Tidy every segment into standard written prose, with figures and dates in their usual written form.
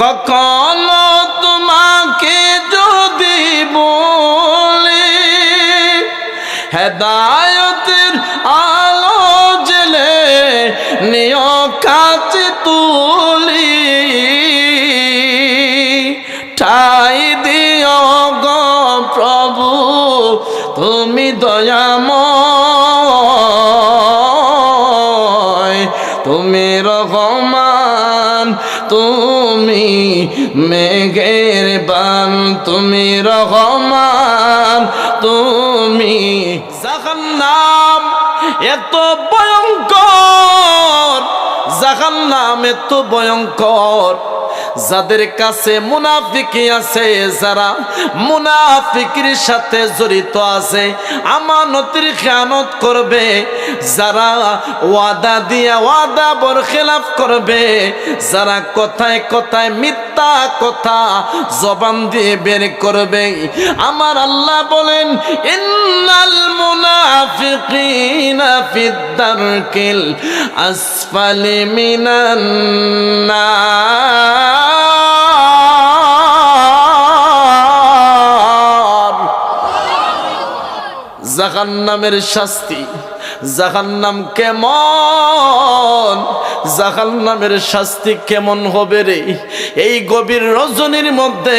কখনো তোমাকে যদি বলি হেদায়েতের আলো জ্বেলে নিয় কাছে তুলি, ঠাই দিও গো প্রভু তুমি দয়াময়, তুমি রহমান, তুমি মেহেরবান, তুমি রহমান, তুমি। জাহান্নাম এত ভয়ঙ্কর, জাহান্নাম এত ভয়ঙ্কর, যাদের কাছে মুনাফিকি আছে, যারা মুনাফিকির সাথে জড়িত আছে, আমানতের খেয়ানত করবে, যারা ওয়াদা দিয়া ওয়াদা বরখেলাফ করবে, যারা কথায় কথায় মিথ্যা কথা জবান দিয়ে বের করবে, আমার আল্লাহ বলেন ইন্নাল মুনাফিকিনা ফিদ দারকিল আসফালি মিনান নার। জাহান্নামের শাস্তি, জাহান্নাম কেমন, জাহান্নামের শাস্তি কেমন হবে রে? এই গভীর রজনীর মধ্যে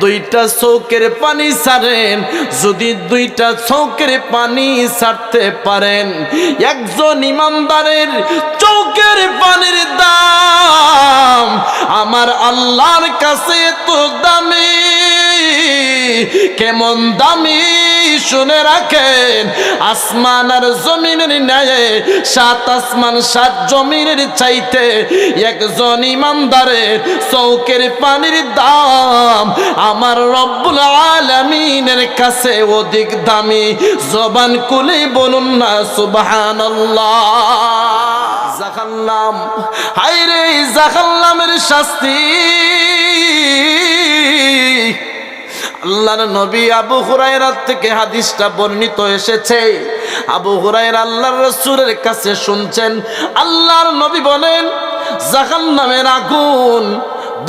দুইটা চৌকের পানি ছাড়েন, যদি দুইটা চৌকের পানি ছাড়তে পারেন, একজন ইমানদারের চৌকের পানির দাম আমার আল্লাহর কাছে তো দামি। কেমন দামি শুনে রাখেন, আসমান আর জমিনের ন্যায়, সাত আসমান সাত জমিনের চাইতে একজন ইমানদারের চৌকের পানির দাম আমার রব্বুল আলামিনের কাছে অধিক দামি। জবান খুলে বলুন না সুবহানাল্লাহ। জাহান্নাম, হায়রে জাহান্নামের শাস্তি। আল্লাহর নবী আবু হুরায়রা থেকে হাদিসটা বর্ণিত এসেছে। আবু হুরায়রা আল্লাহর রাসূলের কাছে শুনছেন, আল্লাহর নবী বলেন জাহান্নামের আগুন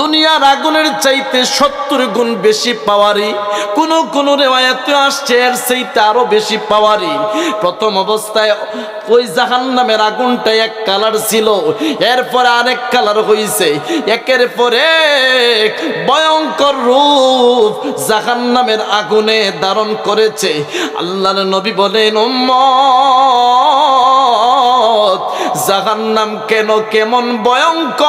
দুনিয়ার আগুনের চাইতে 70 গুণ বেশি পাওয়ারি। কোন রিওয়ায়াতে আসছে এর চাইতে আরো বেশি পাওয়ারি। প্রথম অবস্থায় ওই জাহান্নামের আগুনটা এক কালার ছিল, এরপরে আরেক কালার হইছে, একের পরে এক ভয়ঙ্কর রূপ জাহান্নামের আগুনে ধারণ করেছে। আল্লাহর নবী বলেন উম্মত জাহান্নাম কেন কেমন ভয়ঙ্কর,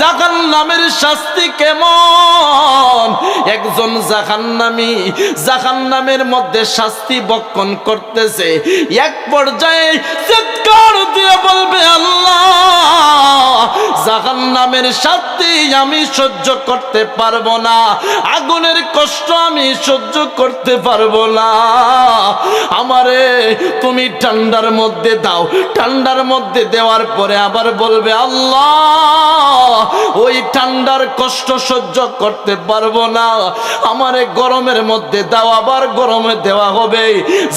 জাহান্নামের শাস্তি কেমন। একজন জাহান্নামী জাহান্নামের মধ্যে শাস্তি বক্ষণ করতেছে, এক পর্যায়ে চিৎকার দিয়ে বলবে আল্লাহ জাহান্নামের শাস্তি আমি সহ্য করতে পারবো না, আগুনের কষ্ট আমি সহ্য করতে পারবো না, আমারে তুমি ঠান্ডার মধ্যে দাও। ঠান্ডার মধ্যে দেওয়ার পরে আবার বলবে আল্লাহ ওই ঠান্ডার কষ্ট সহ্য করতে পারবো না, আমারে গরমের মধ্যে দাও। আবার গরমে দেওয়া হবে।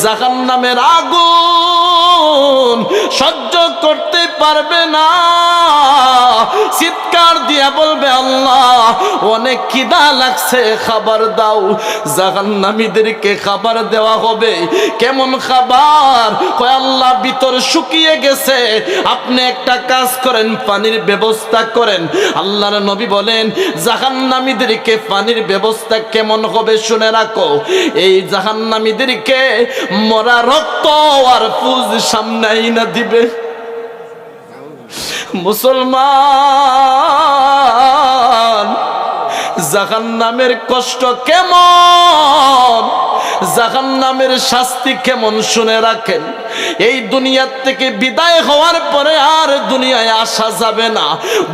জাহান্নামের আগুন সহ্য করতে পারবে না, চিৎকার দিয়া বলবে আল্লাহ অনেক খিদা লাগছে, খাবার দাও। জাহান্নামীদেরকে খাবার দেওয়া হবে। কেমন খাবার? কয় আল্লাহ ভিতর শুকিয়ে গেছে, আপনি একটা কাজ করেন পানির ব্যবস্থা করেন। আল্লাহর নবী বলেন জাহান্নামীদেরকে পানির ব্যবস্থা কেমন হবে শুনে রাখো। এই জাহান্নামীদেরকে মরা রক্ত আর পুজ সামনে আইনা দিবে। মুসলমান জাহান্নামের কষ্ট কেমন, জাহান্নামের শাস্তি কেমন শুনে রাখেন। এই দুনিয়ার থেকে বিদায় হওয়ার পরে আর দুনিয়ায় আসা যাবে না।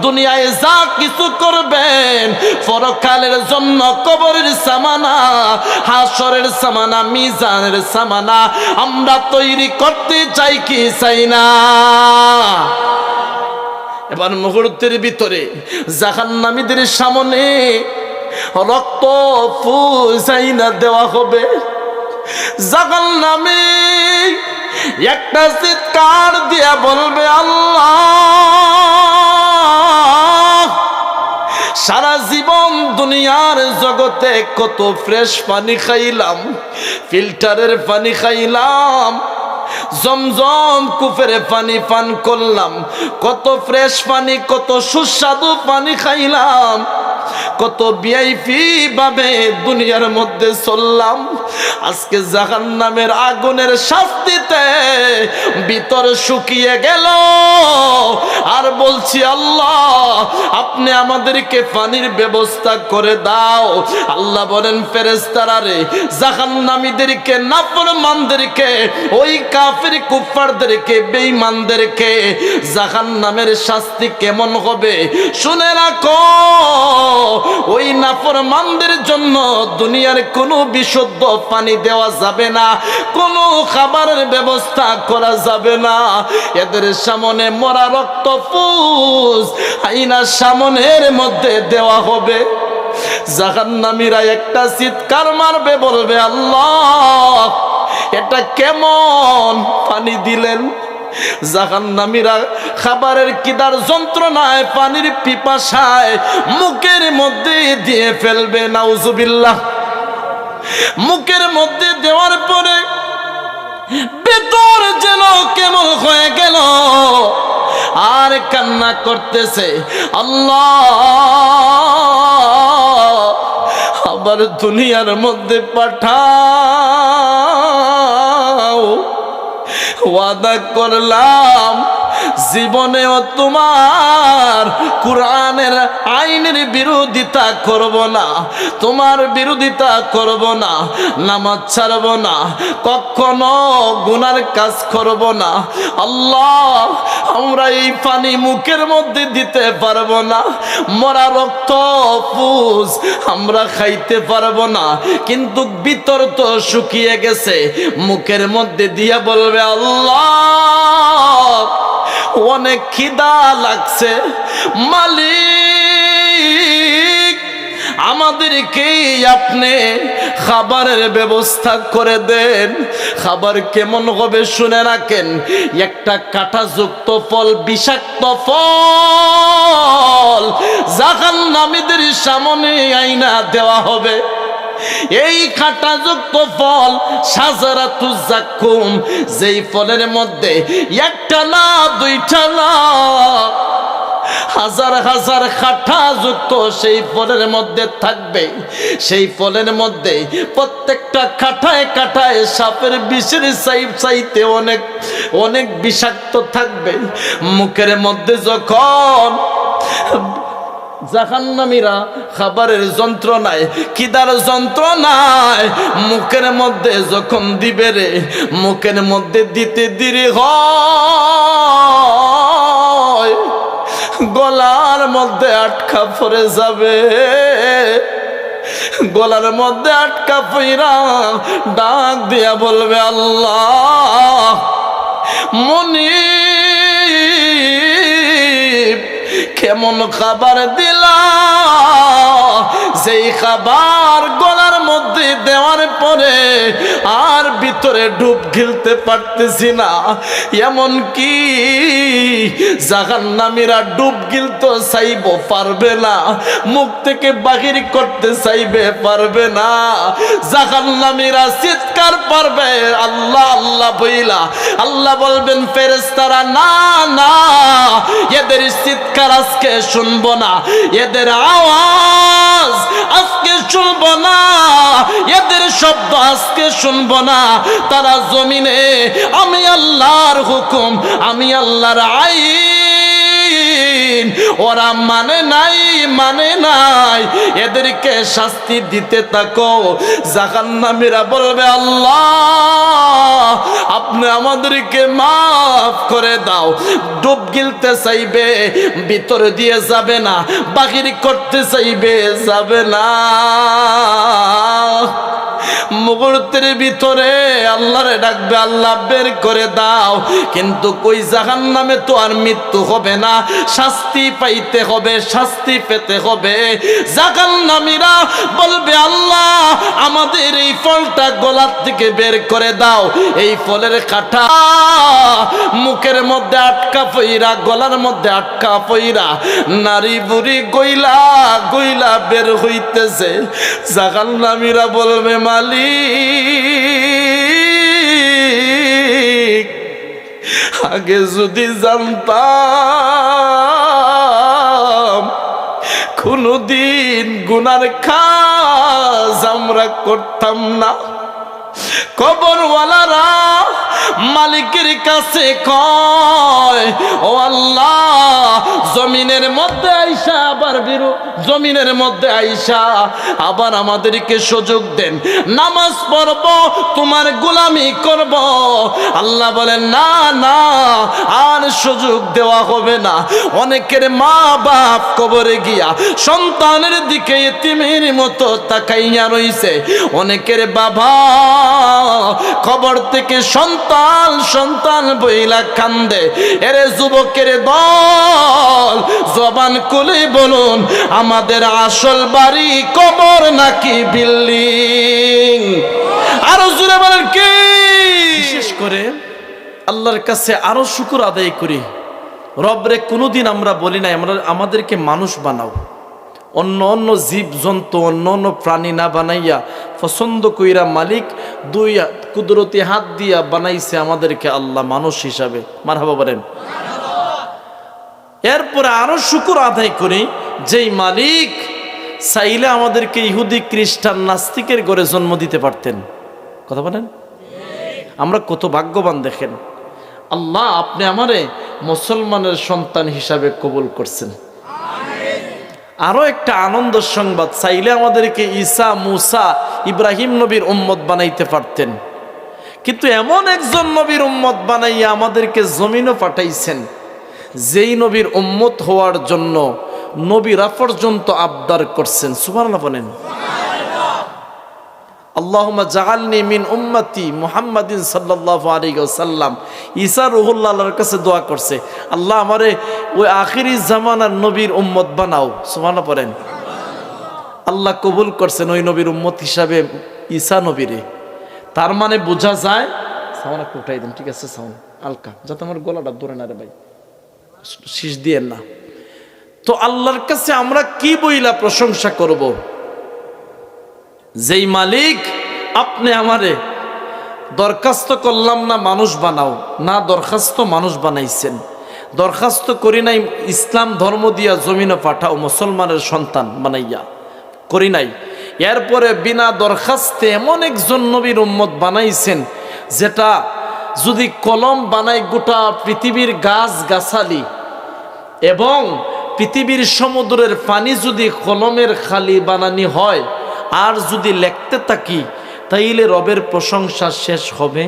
দুনিয়ায় যা কিছু করবেন পরকালের জন্য কবরের সামানা, হাসরের সামানা, মিজানের সামানা আমরা তৈরি করতে চাই কি চাই না? এবার মুহূর্তের ভিতরে জাহান্নামীদের সামনে রক্ত পুজাইনা দেওয়া হবে। জাহান্নামী একটা চিৎকার দিয়া বলবে আল্লাহ সারা জীবন দুনিয়ার জগতে কত ফ্রেশ পানি খাইলাম, ফিল্টারের পানি খাইলাম, জমজম কুফের পানি পান করলাম, কত ফ্রেশ পানি, কত সুস্বাদু পানি খাইলাম, কত ভিআইপি ভাবে দুনিয়ার মধ্যে চললাম। আজকে জাহান্নামের আগুনের শাস্তিতে ভিতর শুকিয়ে গেল, আর বলছি আল্লাহ আপনি আমাদেরকে পানির ব্যবস্থা করে দাও। আল্লাহ বলেন ফেরেশতারা রে, জাহান্নামীদেরকে, নাফরমানদেরকে, ওই কাফির কুফফারদেরকে, বেঈমানদেরকে জাহান্নামের শাস্তি কেমন হবে শুনে রাখো। ওই নাফরমানদের জন্য দুনিয়ার কোনো বিশুদ্ধ পানি দেওয়া যাবে না, কোনো খাবারের ব্যবস্থা করা যাবে না। এদের সামনে মরা রক্ত ফুস আইনার সামনের মধ্যে দেওয়া হবে। জাহান্নামীরা একটা চিৎকার মারবে, বলবে আল্লাহ এটা কেমন পানি দিলেন। জাহান্নামীরা খাবারের কিদার যন্ত্রণায়, পানির পিপাসায় মুখের মধ্যে দিয়ে ফেলবে, নাউজুবিল্লাহ। মুখের মধ্যে দেওয়ার পরে ভেতর যেন কেমন হয়ে গেল, আর কান্না করতেছে আল্লাহ আবার দুনিয়ার মধ্যে পাঠাও। ওয়াদা করলাম জীবনেও তোমার কুরআনের আইনের বিরোধিতা করব না, তোমার বিরোধিতা করব না, নামাজ ছাড়ব না, কখনো গুনার কাজ করব না। আল্লাহ আমরা এই পানি মুখের মধ্যে দিতে পারবো না, মরা রক্ত পুজ আমরা খাইতে পারবো না, কিন্তু ভিতর তো শুকিয়ে গেছে। মুখের মধ্যে দিয়া বলবে আল্লাহ অনেক খিদা লাগছে, মালিক আমাদেরকে আপনি খাবারের ব্যবস্থা করে দেন। খাবার কেমন হবে শুনে রাখেন, একটা কাঁটাযুক্ত ফল, বিষাক্ত ফল জাহান্নামীদের সামনে আইনা দেওয়া হবে। এই কাঁটাযুক্ত ফল শাজারাতুজ জাক্কুম, যেই ফলের মধ্যে একটা না দুইটা না হাজার হাজার কাঁটাযুক্ত সেই ফলের মধ্যে থাকবে। সেই ফলের মধ্যে প্রত্যেকটা কাঁটায় কাঁটায় সাপের বিষের চাইতে অনেক অনেক বিষাক্ত থাকবে। মুখের মধ্যে যখন জাহান্নামীরা খাবারের যন্ত্রণায়, খিদার যন্ত্রণায় মুখের মধ্যে যখন দিবে রে, মুখের মধ্যে দিতে দেরি হয়, গলার মধ্যে আটকা পড়ে যাবে। গলার মধ্যে আটকা পইরা ডাক দিয়া বলবে আল্লাহ মুনিব কেমন খাবার দিলা, যেই খাবার গলার মধ্যে দেওয়ার পরে আর ভিতরে ডুব গিলতে পারতেছি না। এমন কি জাহান্নামীরা ডুব গিলতে চাইবো পারবে না, মুখ থেকে বাহির করতে চাইবে পারবে না। জাহান্নামীরা চিৎকার পারবে আল্লাহ আল্লাহ বইলা, আল্লাহ বলবেন ফেরেশতারা না না, এদের চিৎকার আজকে শুনবো না, এদের আওয়াজ আজকে শুনবো না, এদের শব্দ আজকে শুনবো না। তারা জমিনে আমি আল্লাহর হুকুম, আমি আল্লাহর আইন ওরা মানে নাই, মানে নাই, এদেরকে শাস্তি দিতে থাকো। জাহান্নামীরা বলবে আল্লাহ আপনি আমাদেরকে মাফ করে দাও। ডুব গিলতে চাইবে, ভিতরে দিয়ে যাবে না, বাহির করতে চাইবে যাবে না। মুহূর্তের ভিতরে আল্লাহরে ডাকবে, আল্লাহ বের করে দাও। কিন্তু কই জাহান্নামে তো আর মৃত্যু হবে না, শাস্তি পাইতে হবে, শাস্তি পেতে হবে। জাহান্নামীরা বলবে আল্লাহ আমাদের এই ফলটা গলার থেকে বের করে দাও। এই ফলের কাঁটা মুখের মধ্যে আটকা পইরা, গলার মধ্যে আটকা পইরা নারী বুড়ি গইলা গইলা বের হইতেছে। জাহান্নামীরা বলবে মালিক আগে যদি জানতাম কোনদিন গুনার কাজ আমরা করতাম না। কবরওয়ালারা মালিকের কাছে কয়, ও আল্লাহ জমিনের মধ্যে আইসা আবার জমিনের মধ্যে আইসা আবার আমাদেরকে সুযোগ দেন, নামাজ পড়ব, তোমার গোলামি করব। আল্লাহ বলেন না না, আর সুযোগ দেওয়া হবে না। অনেকের মা বাপ কবরে গিয়া সন্তানের দিকে এতিমের মতো তাকাইয়া রইছে। অনেকের বাবা কবর থেকে সন্তান সন্তান বইলা কান্দে। এরে যুবকের দল, জবান খুলে বলুন আমাদের আসল বাড়ি কবর নাকি বিল্ডিং? আরো জোরে বলেন কি? বিশেষ করে আল্লাহর কাছে আরো শুকর আদায় করি, রবরে কোনোদিন আমরা বলি নাই আমাদেরকে মানুষ বানাও। অন্য অন্য জীব জন্তু অন্য অন্য প্রাণী না বানাইয়া পছন্দ কইরা মালিক দুই কুদরতি হাত দিয়া বানাইছে আমাদেরকে আল্লাহ মানুষ হিসাবে। মারহাবা বলেন। এরপরে আরো শুকর আদায় করি, যেই মালিক চাইলে আমাদেরকে ইহুদি খ্রিস্টান নাস্তিকের ঘরে জন্ম দিতে পারতেন। কথা বলেন, আমরা কত ভাগ্যবান দেখেন। আল্লাহ আপনি আমারে মুসলমানের সন্তান হিসাবে কবুল করছেন। আরো একটা আনন্দ সংবাদ, চাইলে আমাদেরকে ঈসা মুসা ইব্রাহিম নবীর উম্মত বানাইতে পারতেন, কিন্তু এমন একজন নবীর উম্মত বানাইয়া আমাদেরকে জমিনও পাঠাইছেন, যেই নবীর উম্মত হওয়ার জন্য নবীরা পর্যন্ত আবদার করছেন। সুবহানাল্লাহ বলেন। আল্লাহুম্মা জাআলনি মিন উম্মতি মুহাম্মাদিন সাল্লাল্লাহু আলাইহি ওয়াসাল্লাম। ঈসা রুহুল্লাহ আল্লাহর কাছে দোয়া করছে, আল্লাহ আমারে ওই আখিরি জামানার নবীর উম্মত বানাও। সুবহানাল্লাহ পড়েন। আল্লাহ কবুল করছেন ওই নবীর উম্মত হিসাবে ঈসা নবীরে। তার মানে বোঝা যায়, সাউন্ড একটু উঠাই দেন, ঠিক আছে? সাউন্ড হালকা, যাতে আমার গলাটা ধরে না রে ভাই, শীষ দিয়েন না। তো আল্লাহর কাছে আমরা কি বইলা প্রশংসা করব? যেই মালিক আপনি আমারে দরখাস্ত করলাম না মানুষ বানাও, না দরখাস্ত মানুষ বানাইছেন। দরখাস্ত করি নাই ইসলাম ধর্ম দিয়া জমিনে পাঠাও মুসলমানের সন্তান বানাইয়া, করি নাই। এরপরে বিনা দরখাস্তে এমন একজন নবীর উম্মত বানাইছেন, যেটা যদি কলম বানাই গোটা পৃথিবীর গাছ গাছালি এবং পৃথিবীর সমুদ্রের পানি যদি কলমের খালি বানানি হয়, আর যদি লিখতে থাকি, তাইলে রবের প্রশংসা শেষ হবে?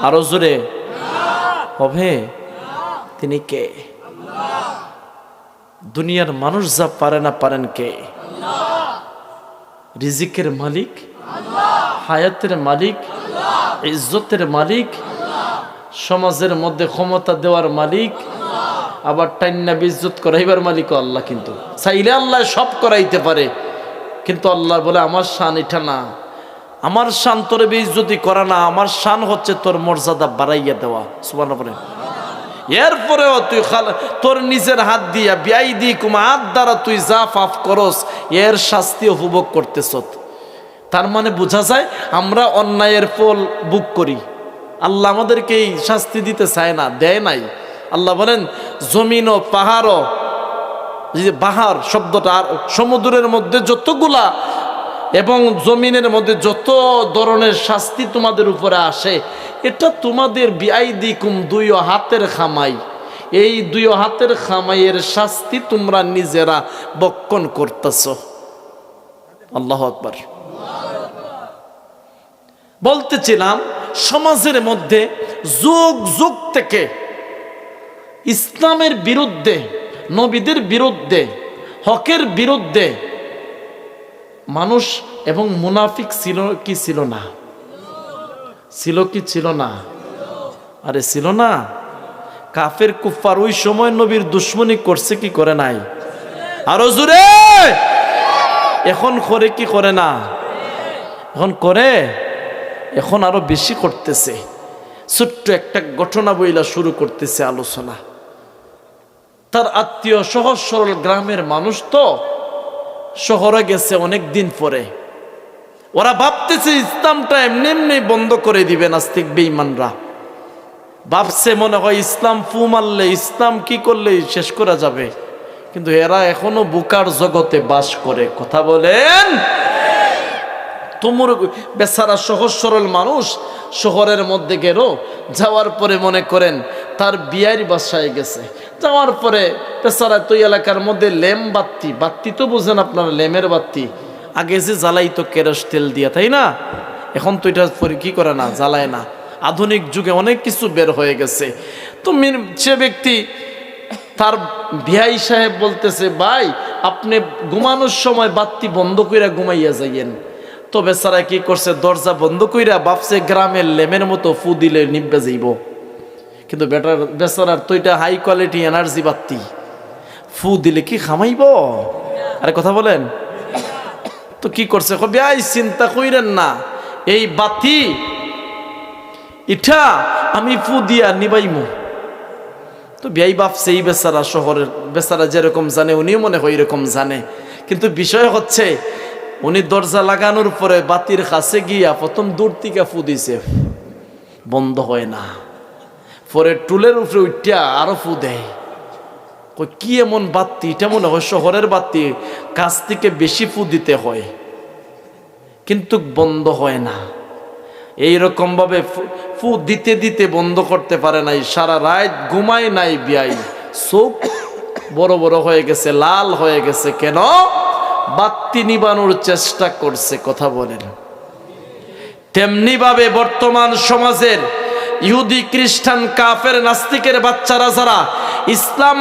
আরো জোরে হবে? তিনি কে? দুনিয়ার মানুষ যা পারে না পারেন কে? রিজিকের মালিক, হায়াতের মালিক, ইজ্জতের মালিক, সমাজের মধ্যে ক্ষমতা দেওয়ার মালিক, আবার টাইন্না বিজ্জত করাইবার মালিক আল্লাহ। কিন্তু চাইলে আল্লাহ সব করাইতে পারে, কিন্তু আল্লাহ বলে আমার শান এটা না, আমার শান তোর বেইজ্জতি করা না, আমার শান হচ্ছে তোর মর্যাদা বাড়াইয়া দেওয়া। সুবহানাল্লাহ। এরপরেও তুই তোর নিজের হাত দিয়া বিআইদিকুম হাত দ্বারা তুই যা পাপ করস, এর শাস্তি উপভোগ করতেছ। তার মানে বোঝা যায় আমরা অন্যায়ের ফল ভোগ করি। আল্লাহ আমাদেরকে এই শাস্তি দিতে চায় না, দেয় নাই। আল্লাহ বলেন জমিন ও পাহাড়ও, বাহার শব্দটা সমুদ্রের মধ্যে যতগুলা এবং জমিনের মধ্যে যত ধরনের শাস্তি তোমাদের উপরে আসে, এটা তোমাদের বিআইদিকুম দুই হাতের খামাই। এই দুই হাতের খামাইয়ের শাস্তি তোমরা নিজেরা বক্ষণ করতেছ। আল্লাহু আকবার। বলতেছিলাম সমাজের মধ্যে যুগ যুগ থেকে ইসলামের বিরুদ্ধে, নবীদের বিরুদ্ধে, হকের বিরুদ্ধে মানুষ এবং মুনাফিক ছিল কি ছিল না? ছিল কি ছিল না? আরে ছিল না? কাফের কুফার ওই সময় নবীর দুশ্মনী করছে কি করে নাই? আরো জোরে! এখন করে কি করে না? এখন করে, এখন আরো বেশি করতেছে। ছোট্ট একটা ঘটনা বইলা শুরু করতেছে আলোচনা। তার আত্মীয় সহজ সরল গ্রামের মানুষ তো শহরে গেছে অনেক দিন পরে। ওরা ভাবতেছে ইসলামটা এমনি এমনি বন্ধ করে দিবে নাস্তিক বেঈমানরা। ভাবছে মনে হয় ইসলাম ফু মারলে, ইসলাম কি করলে শেষ করা যাবে। কিন্তু এরা এখনো বুকার জগতে বাস করে। কথা বলেন। তুমুর বেচারা সহজ সরল মানুষ শহরের মধ্যে গেল, যাওয়ার পরে মনে করেন তার বিয়ার বাসায় গেছে। যাওয়ার পরে বেচারা তো এলাকার মধ্যে লেম বাত্তি, বাত্তি তো বুঝেন আপনারা, লেমের বাত্তি আগে যে জ্বালাই তো কেরোস তেল দিয়া, তাই না? এখন তো এটা কি করে না, জ্বালায় না। আধুনিক যুগে অনেক কিছু বের হয়ে গেছে। তো সে ব্যক্তি তার ভাই সাহেব বলতেছে, ভাই আপনি ঘুমানোর সময় বাত্তি বন্ধ কইরা ঘুমাইয়া যাইয়েন। তো বেচারা কি করছে, দরজা বন্ধ কইরা ভাবছে গ্রামের লেমের মতো ফু দিলে নিভবে যাইব। কিন্তু বেচারার তো এটা হাই কোয়ালিটি এনার্জি বাত্তি, ফু দিলে কি খামাইব? আরে কথা বলেন। তো কি করছে, ভাই চিন্তা কইরেন না, এই বাতি ইটা আমি ফু দিয়া নিবাইমু। তো ভাই ভাবছে এই বেচারা শহরের বেচারা যেরকম জানে উনিও মনে হয় এরকম জানে। কিন্তু বিষয় হচ্ছে উনি দরজা লাগানোর পরে বাতির কাছে গিয়া প্রথম দূর থেকে ফু দিছে, বন্ধ হয় না। পরে টুলের উপরে উঠিয়া আরো ফু দেয়। কি এমন বাতি, এটা মনে হয় শহরের বাতি, কাছ থেকে বেশি ফু দিতে হয়, কিন্তু বন্ধ হয় না। এইরকম ভাবে ফু দিতে দিতে বন্ধ করতে পারে নাই। সারা রাত ঘুমায় নাই বিয়াই, চোখ বড় বড় হয়ে গেছে, লাল হয়ে গেছে। কেন? বাতি নিবানোর চেষ্টা করছে। কথা বলেন। তেমনি ভাবে বর্তমান সমাজের ইহুদি খ্রিস্টান কাফের নাস্তিকের বাচ্চারা যারা ইসলাম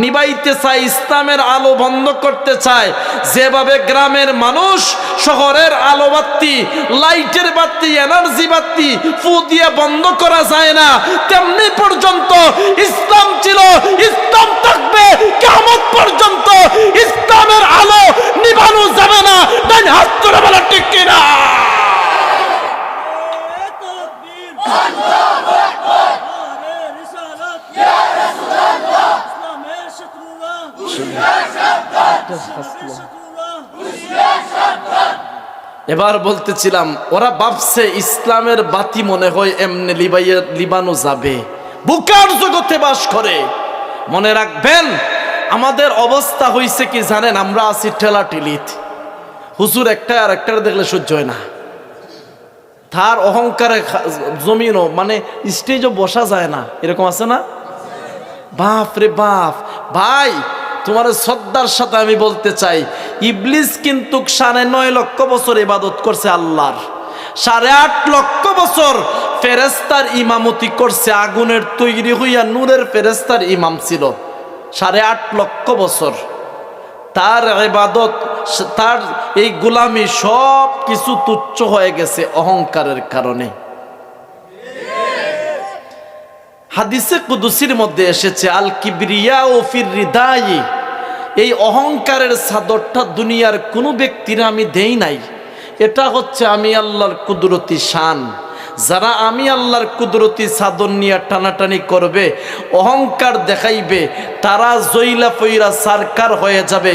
নিবাইতে চায়, ইসলামের আলো বন্ধ করতে চায়, যেভাবে গ্রামের মানুষ শহরের আলো বাতি, লাইটের বাতি, এনার্জি বাতি ফু দিয়ে বন্ধ করা যায় না, তেমনি পর্যন্ত ইসলাম ছিল, ইসলাম থাকবে কিয়ামত পর্যন্ত। ইসলামের আলো নিভানো যাবে না। তাই হাত তুলে বলা ঠিক কিনা? এবার বলতেছিলাম, ওরা ভাবছে ইসলামের বাতি মনে হয় এমনি লিবানো যাবে। বুকার জগতে বাস করে। মনে রাখবেন, আমাদের অবস্থা হয়েছে কি জানেন? আমরা আছি ঠেলা ঠেলিত। হুজুর একটা আর একটা দেখলে সহ্য হয় না। তার অহংকারে জমিনও মানে স্টেজও বসা যায় না, এরকম আছে না? বাপ রে বাপ। ভাই তোমার শ্রদ্ধার সাথে আমি বলতে চাই, ইবলিস কিন্তু 9.5 লক্ষ বছর ইবাদত করছে আল্লাহর। 8.5 লক্ষ বছর ফেরেস্তার ইমামতি করছে। আগুনের তৈরি হইয়া নূরের ফেরেস্তার ইমাম ছিল 8.5 লক্ষ বছর। তার ইবাদত, তার এই গোলামি সব কিছু তুচ্ছ হয়ে গেছে অহংকারের কারণে। হাদিসে কুদসির মধ্যে এসেছে, আল কিবরিয়া ও ফির হৃদাই, এই অহংকারের চাদরটা দুনিয়ার কোনো ব্যক্তির আমি দেই নাই। এটা হচ্ছে আমি আল্লাহর কুদরতি শান। যারা আমি আল্লাহর কুদরতি চাদর নিয়ে টানাটানি করবে, অহংকার দেখাইবে, তারা জইলা ফইরা সারকার হয়ে যাবে।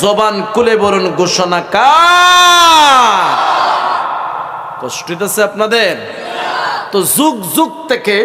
জবান খুলে বলুন ঘোষণা কার? কষ্ট হইতেছে আপনাদের? তো যুগ যুগ থেকে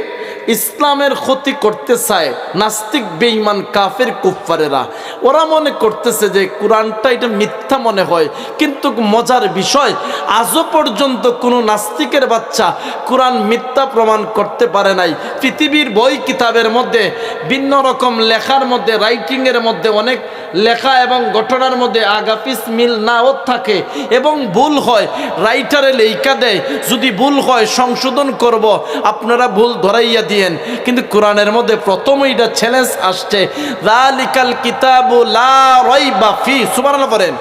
ইসলামের ক্ষতি করতে চায় নাস্তিক বেঈমান কাফের কুফফারেরা। ওরা মনে করতেছে যে কোরআনটা এটা মিথ্যা মনে হয়। কিন্তু মজার বিষয়, আজও পর্যন্ত কোনো নাস্তিকের বাচ্চা কোরআন মিথ্যা প্রমাণ করতে পারে নাই। পৃথিবীর বই কিতাবের মধ্যে ভিন্ন রকম লেখার মধ্যে, রাইটিংয়ের মধ্যে অনেক লেখা এবং ঘটনার মধ্যে আগাপিস মিল নাও থাকে এবং ভুল হয়। রাইটারে লেখা দেয়, যদি ভুল হয় সংশোধন করব, আপনারা ভুল ধরাইয়া দিয়েন। কিন্তু কোরআনের মধ্যে প্রথম এটা চ্যালেঞ্জ আসছে, যালিকাল কিতাবু লা রাইবা ফি। সুবহানাল্লাহ বলেন।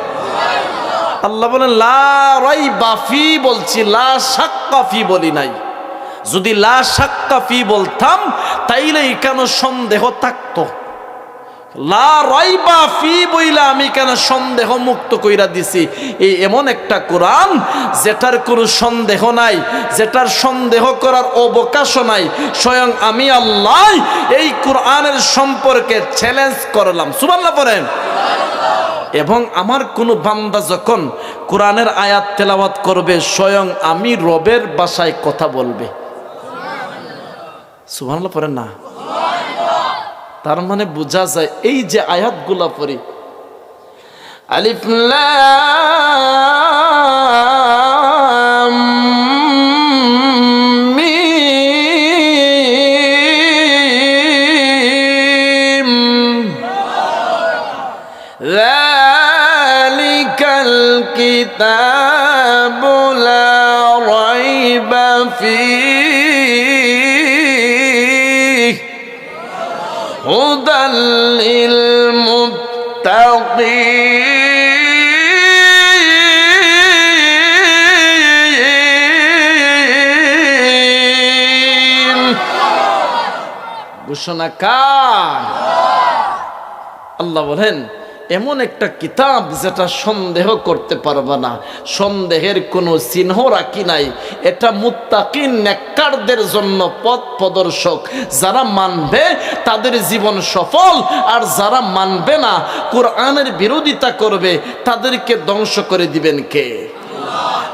আল্লাহ বলেন লা রাইবা ফি বলছি, লা শাক্কা ফি বলি নাই। যদি লা শাক্কা ফি বলতাম তাইলে কেন সন্দেহ থাকতো। লা রাইবা ফি বইলা আমি কেন সন্দেহ মুক্ত কইরা দিছি। এই এমন একটা কোরআন যেটার কোনো সন্দেহ নাই, যেটার সন্দেহ করার অবকাশ নাই। স্বয়ং আমি আল্লাহ এই কোরআনের সম্পর্কে চ্যালেঞ্জ করলাম। সুবহানাল্লাহ পড়েন। এবং আমার কোনো বান্দা যখন কোরআনের আয়াত তেলাওয়াত করবে, স্বয়ং আমি রবের ভাষায় কথা বলবে। সুবহানাল্লাহ পড়েন না? তার মানে বোঝা যায় এই যে আয়াতগুলা পড়ি, আলিফ লাম মিম যালিকাল কিতাবু লা রাইবা ফীহি হুদাল লিল মুত্তাকিন। ঘোষণা কার? আল্লাহ বলেন এমন একটা কিতাব যেটা সন্দেহ করতে পারবে না, সন্দেহের কোনো চিহ্ন রাখি নাই। এটা মুত্তাকিন নেককারদের জন্য পথ প্রদর্শক। যারা মানবে তাদের জীবন সফল, আর যারা মানবে না, কোরআনের বিরোধিতা করবে, তাদেরকে ধ্বংস করে দিবেন কে?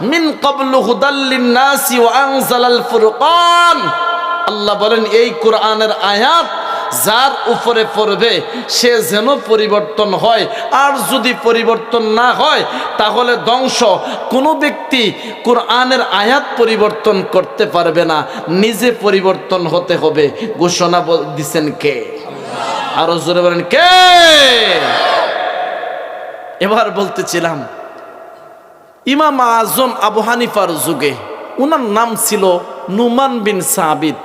মিন ক্বাবলু হুদাল লিন-নাসি ওয়া আনজালাল ফুরকান। আল্লাহ বলেন এই কোরআনের আয়াত যার উপরে পড়বে সে যেন পরিবর্তন হয়, আর যদি পরিবর্তন না হয় তাহলে ধ্বংস। কোনো ব্যক্তি কোরআনের আয়াত পরিবর্তন করতে পারবে না, নিজে পরিবর্তন হতে হবে। ঘোষণা দিচ্ছেন কে? আরো জোরে বলেন কে? এবার বলতেছিলাম ইমাম আজম আবু হানিফার যুগে উনার নাম ছিল নুমান বিন সাবিত।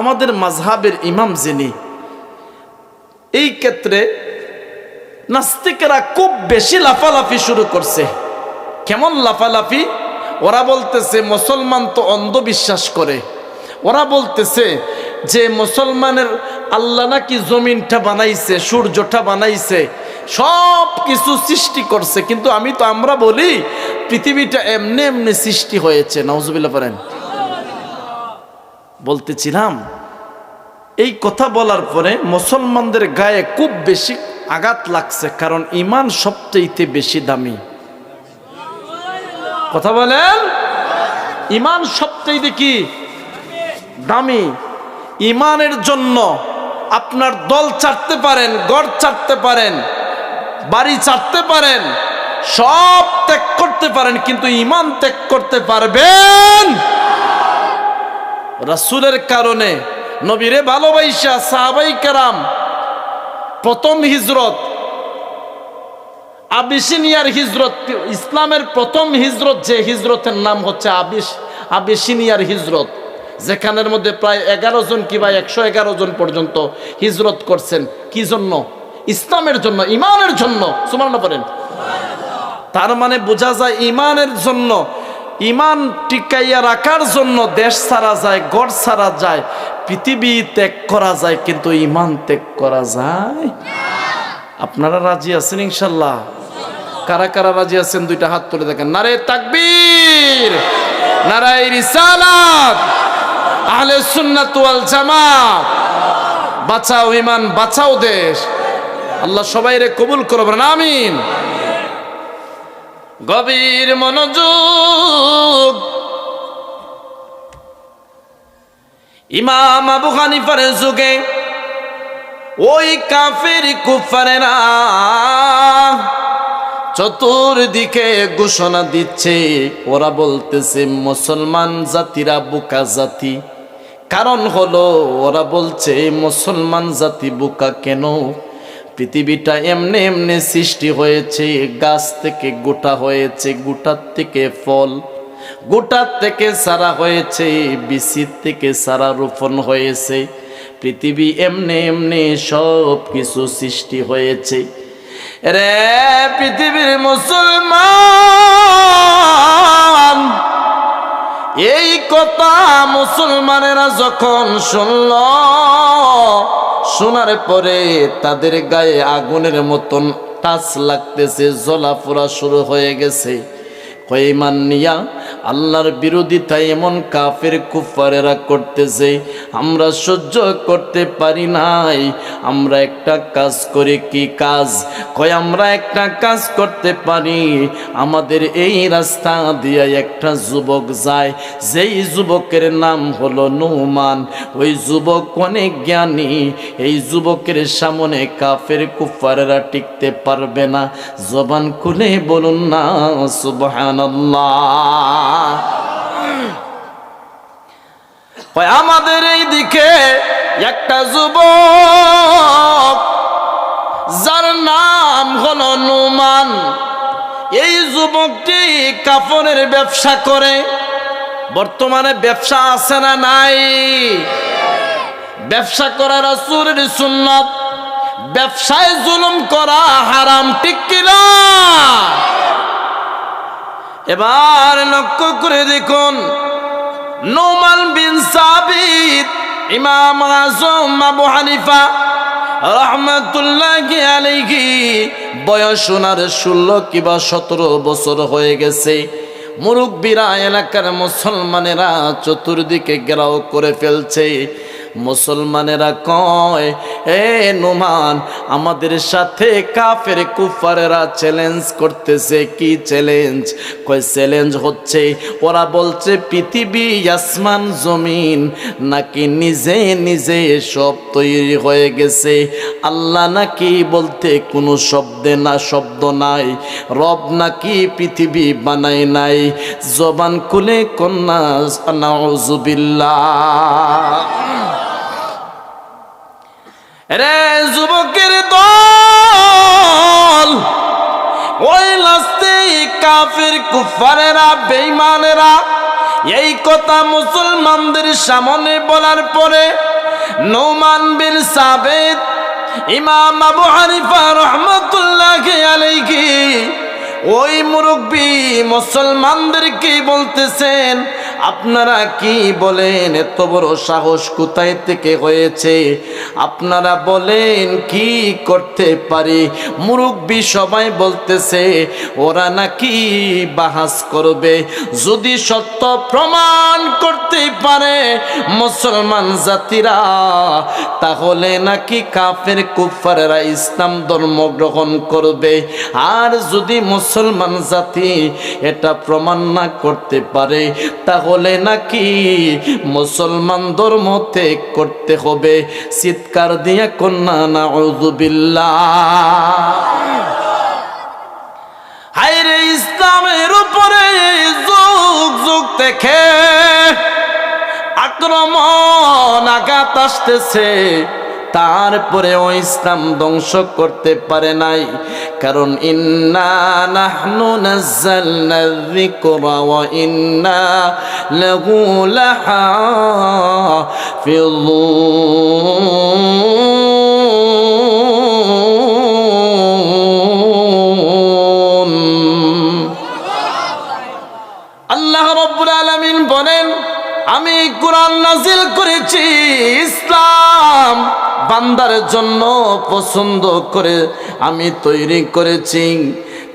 আমাদের মাযহাবের ইমাম যিনি, এই ক্ষেত্রে নাস্তিকেরা খুব বেশি লাফালাফি শুরু করছে। কেমন লাফালাফি? ওরা বলতেছে মুসলমান তো অন্ধবিশ্বাস করে। ওরা বলতেছে যে মুসলমানের আল্লাহ নাকি জমিনটা বানাইছে, সূর্যটা বানাইছে, সব কিছু সৃষ্টি করছে, কিন্তু আমরা বলি পৃথিবীটা এমনি এমনি সৃষ্টি হয়েছে। নাউজুবিল্লাহ পড়েন। বলতেছিলাম এই কথা বলার পরে মুসলমানদের গায়ে খুব বেশি আঘাত লাগছে, কারণ ঈমান সবচেয়ে বেশি দামি। কথা বলেন, ঈমান সবচেয়ে কি দামি? ঈমানের জন্য আপনার দল ছাড়তে পারেন, ঘর ছাড়তে পারেন, বাড়ি ছাড়তে পারেন, সব ত্যাগ করতে পারেন, কিন্তু ঈমান ত্যাগ করতে পারবেন? রাসূলের কারণে, নবীরে ভালোবাসা সাহাবায়ে কেরাম প্রথম হিজরত, আবিসিনিয়ার হিজরত, ইসলামের প্রথম হিজরত, যে হিজরতের নাম হচ্ছে আবিসিনিয়ার হিজরত, যেখানের মধ্যে প্রায় 11 জন কিংবা 111 জন পর্যন্ত হিজরত করছেন। কি জন্য? ইসলামের জন্য, ঈমানের জন্য। সুবহানাল্লাহ বলেন। তার মানে বোঝা যায় ঈমানের জন্য, ঈমান টিকাইয়া রাখার জন্য দেশ ছাড়া যায়, ঘর ছাড়া যায়, পৃথিবী ত্যাগ করা যায়, কিন্তু ঈমান ত্যাগ করা যায়। আপনারা রাজি আছেন ইনশাআল্লাহ? কারা কারা রাজি আছেন দুইটা হাত তুলে দেখেন। নারে তাকবীর, নারায়ে রিসালাত, আহলে সুন্নাত ওয়াল জামাত। বাঁচাও ঈমান, বাঁচাও দেশ। আল্লাহ সবাইরে কবুল করবেন, আমিন। গভীর মনোযোগ। ইমাম আবু হানিফার যুগে ওই কাফের কুফারেরা চতুর্দিকে ঘোষণা দিচ্ছে, ওরা বলতেছে মুসলমান জাতিরা বোকা জাতি। কারণ হলো ওরা বলছে মুসলমান জাতি বোকা কেন? পৃথিবীটা এমনি এমনি সৃষ্টি হয়েছে, গাছ থেকে গোটা হয়েছে, গোটার থেকে ফল, গোটার থেকে চারা হয়েছে, বীজের থেকে চারা রোপণ হয়েছে। পৃথিবী এমনি এমনি সব কিছু সৃষ্টি হয়েছে। রে পৃথিবীর মুসলমান, এই কথা মুসলমানেরা যখন শুনল, শোনার পরে তাদের গায়ে আগুনের মতন টাচ লাগতেছে, জ্বলাপোড়া শুরু হয়ে গেছে। ঈমান নিয়া আল্লাহর বিরোধিতা এমন কাফের কুফারেরা করতেছে, আমরা সহ্য করতে পারি নাই। আমরা একটা কাজ করি। কি কাজ? কয় আমরা একটা কাজ করতে পারি। আমাদের এই রাস্তা দিয়ে একটা যুবক যায়, যেই যুবকের নাম হলো নুমান। ওই যুবক অনেক জ্ঞানী, এই যুবকের সামনে কাফের কুফারেরা টিকতে পারবে না। জবান খুলে বলুন না সুবহানাল্লাহ। আমাদের এই দিকে একটা যুবক, যার নাম হলো নুমান। এই যুবকটি কাফনের ব্যবসা করে। বর্তমানে ব্যবসা আছে না নাই? ব্যবসা করা রাসূলের সুন্নাত, ব্যবসায় জুলুম করা হারাম, ঠিক কিনা? এবার লক্ষ্য করে দেখুন, নুমান বিন সাবিত, ইমাম আযম আবু হানিফা রাহমাতুল্লাহি আলাইহি বয়স ওনার 16 কিংবা 17 বছর হয়ে গেছে। মুরব্বিরা, এলাকার মুসলমানেরা চতুর্দিকে ঘেরাও করে ফেলছে। মুসলমানেরা কয়, এ নুমান, আমাদের সাথে কাফের কুফারেরা চ্যালেঞ্জ করতেছে। কি চ্যালেঞ্জ? কয় চ্যালেঞ্জ হচ্ছে, ওরা বলছে পৃথিবী, আসমান, জমিন নাকি নিজে নিজে সব তৈরি হয়ে গেছে। আল্লাহ নাকি বলতে কোনো শব্দ নাই। রব নাকি পৃথিবী বানায় নাই। জবান খুলে কন্যা নাউযুবিল্লাহ। রে যুবকের দল, ওই লাস্তে কাফের কুফারেরা, বেঈমানেরা এই কথা মুসলমানদের সামনে বলার পরে নুমান বিন সাবিত, ইমাম আবু হানিফা রাহমাতুল্লাহি আলাইহি ওই মুরব্বী মুসলমানদেরকে বলতেছেন, আপনারা কি বলেন? এত বড় সাহস কোথায় থেকে হয়েছে? আপনারা বলেন কি করতে পারি? মুরব্বী সবাই বলতেছে ওরা নাকি বাহাস করবে, যদি সত্য প্রমাণ করতে পারে মুসলমান জাতিরা, তাহলে নাকি কাফের কুফারেরা ইসলাম ধর্ম গ্রহণ করবে। আর যদি মুসলমান জাতি এটা প্রমাণ না করতে পারে, তাহলে নাকি মুসলমান ধর্ম ত্যাগ করতে হবে। চিৎকার দিয়ে কন্যা নাউযুবিল্লাহ। হায়রে, ইসলামের উপরে যুগ যুগ থেকে আক্রমণ, আঘাত আসতেছে, তারপরেও ইসলাম ধ্বংস করতে পারে নাই। কারণ ইন্না নাহনু নাযালনা যিকরা ওয়া ইন্না লাহু লাহাফিযুন। আল্লাহ রাব্বুল আলামিন বলেন, আমি কোরআন নাজিল করেছি, ইসলাম বান্দার জন্য পছন্দ করে আমি তৈরি করেছি।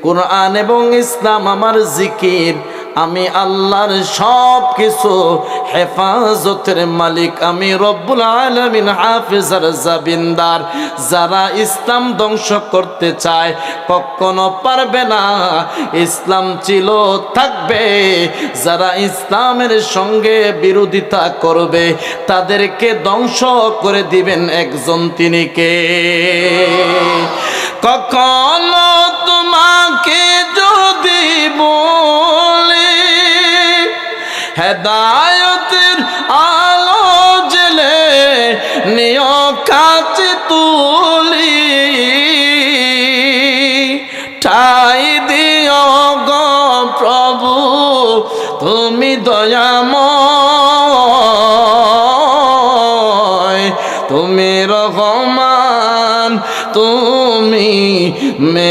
কোরআন এবং ইসলাম আমার জিকির, আমি আল্লাহর সব কিছু হেফাজতের মালিক, আমি রব্বুল আলামিন হাফেজার জাবিনদার। যারা ইসলাম ধ্বংস করতে চায় কখনো পারবে না। ইসলাম ছিল, থাকবে। যারা ইসলামের সঙ্গে বিরোধিতা করবে তাদেরকে ধ্বংস করে দিবেন একজন, তিনি কে? কখনো তোমাকে যদি বলি হেদায়েতের আলো জেলে নিয় কাছে তুলি, ঠাই দিও গো প্রভু তুমি দয়াময়, তুমি রহমান, তুমি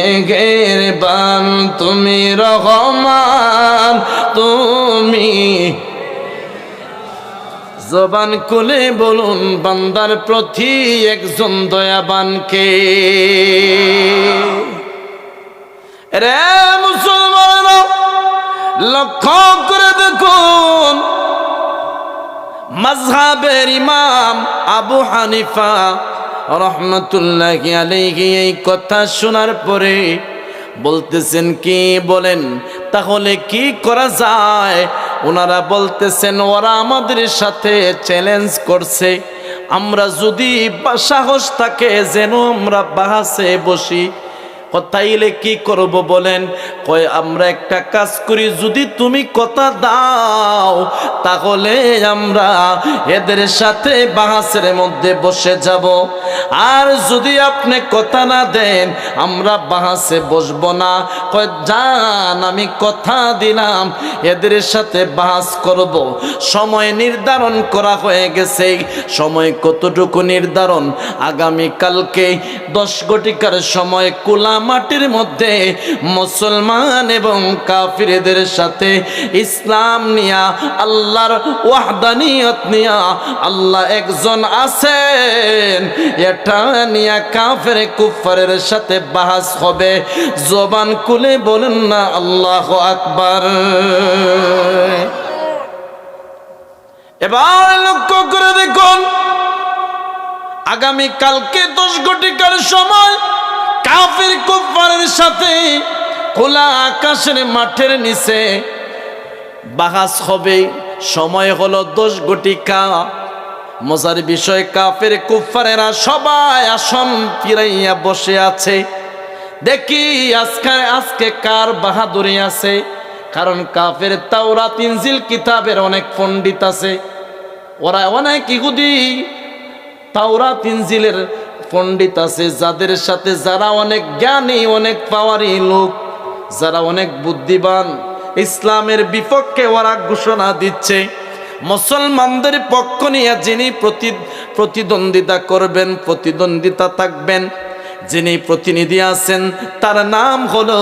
মেঘেরবান তুমি রহমান তুমি জবান খুলে বলুন বান্দার প্রতি একজন দয়াবানকে। রে মুসলমানরা লক্ষ্য করে দেখুন, মাযহাবের ইমাম আবু হানিফা রহমতুল্লাহি আলাইহি এই কথা শোনার পরে বলতেছেন কি বলেন তাহলে কি করা যায়? ওনারা বলতেছেন ওরা আমাদের সাথে চ্যালেঞ্জ করছে, আমরা যদি সাহস থাকে যেন আমরা বাহাসে বসি। তাইলে কি করব বলেন? কয় আমরা একটা কাজ করি, যদি তুমি কথা দাও তাহলে আমরা এদের সাথে বাহাসের মধ্যে বসে যাব, আর যদি আপনি কথা না দেন আমরা বাহাসে বসবো না। কয় জান আমি কথা দিলাম এদের সাথে বাহাস করব। সময় নির্ধারণ করা হয়ে গেছে। সময় কতটুকু নির্ধারণ? আগামী কালকে 10 ঘটিকার সময় কুলা মাটির মধ্যে মুসলমান এবং কাফিরদের সাথে ইসলাম নিয়া আল্লাহর ওয়াহদানিয়ত নিয়া আল্লাহ একজন আছেন এটা নিয়া কাফের কুফারের সাথে বাহাস হবে। জবান খুলে বলেন না আল্লাহু আকবার। এবার লক্ষ্য করে দেখুন, আগামী কালকে 10 ঘটিকার সময় কাফির কুফারের সাথে খোলা আকাশের মাঠের নিচে বাহাস হবে। সময় হলো 10 ঘটিকা। মজার বিষয় কাফির কুফারেরা সবাই আসন ফিরাইয়া বসে আছে। দেখি আজকে কার বাহাদুরি আছে। কারণ কাফের তাওরাত ইনজিল কিতাবের অনেক পণ্ডিত আছে, ওরা অনেক ইহুদি তাওরাত ইনজিলের পণ্ডিত আছে, যাদের সাথে যারা অনেক জ্ঞানী অনেক পাওয়ারি লোক, যারা অনেক বুদ্ধিমান, ইসলামের বিপক্ষে ওরা ঘোষণা দিচ্ছে। মুসলমানদের পক্ষ নিয়ে যিনি প্রতিদ্বন্দ্বিতা করবেন, প্রতিদ্বন্দ্বিতা থাকবেন, যিনি প্রতিনিধি আছেন তার নাম হলো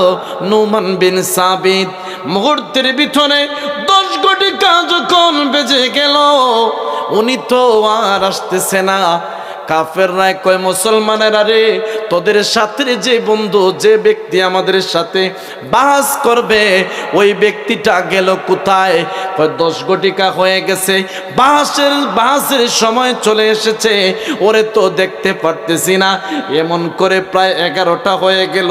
নুমান বিন সাবিত। মুহূর্তের ভিতরে 10 ঘটিকা যখন বেজে গেল, উনি তো আর আসতেছে না। কাফেররা কয় মুসলমানেরা রে, তোদের সাথে যে বন্ধু যে ব্যক্তি আমাদের সাথে বাহাস করবে ওই ব্যক্তিটা গেল কোথায়? কয় 10 ঘটিকা হয়ে গেছে, বাহাসের সময় চলে এসেছে, ওরে তো দেখতে পারতেছি না। এমন করে প্রায় 11টা হয়ে গেল।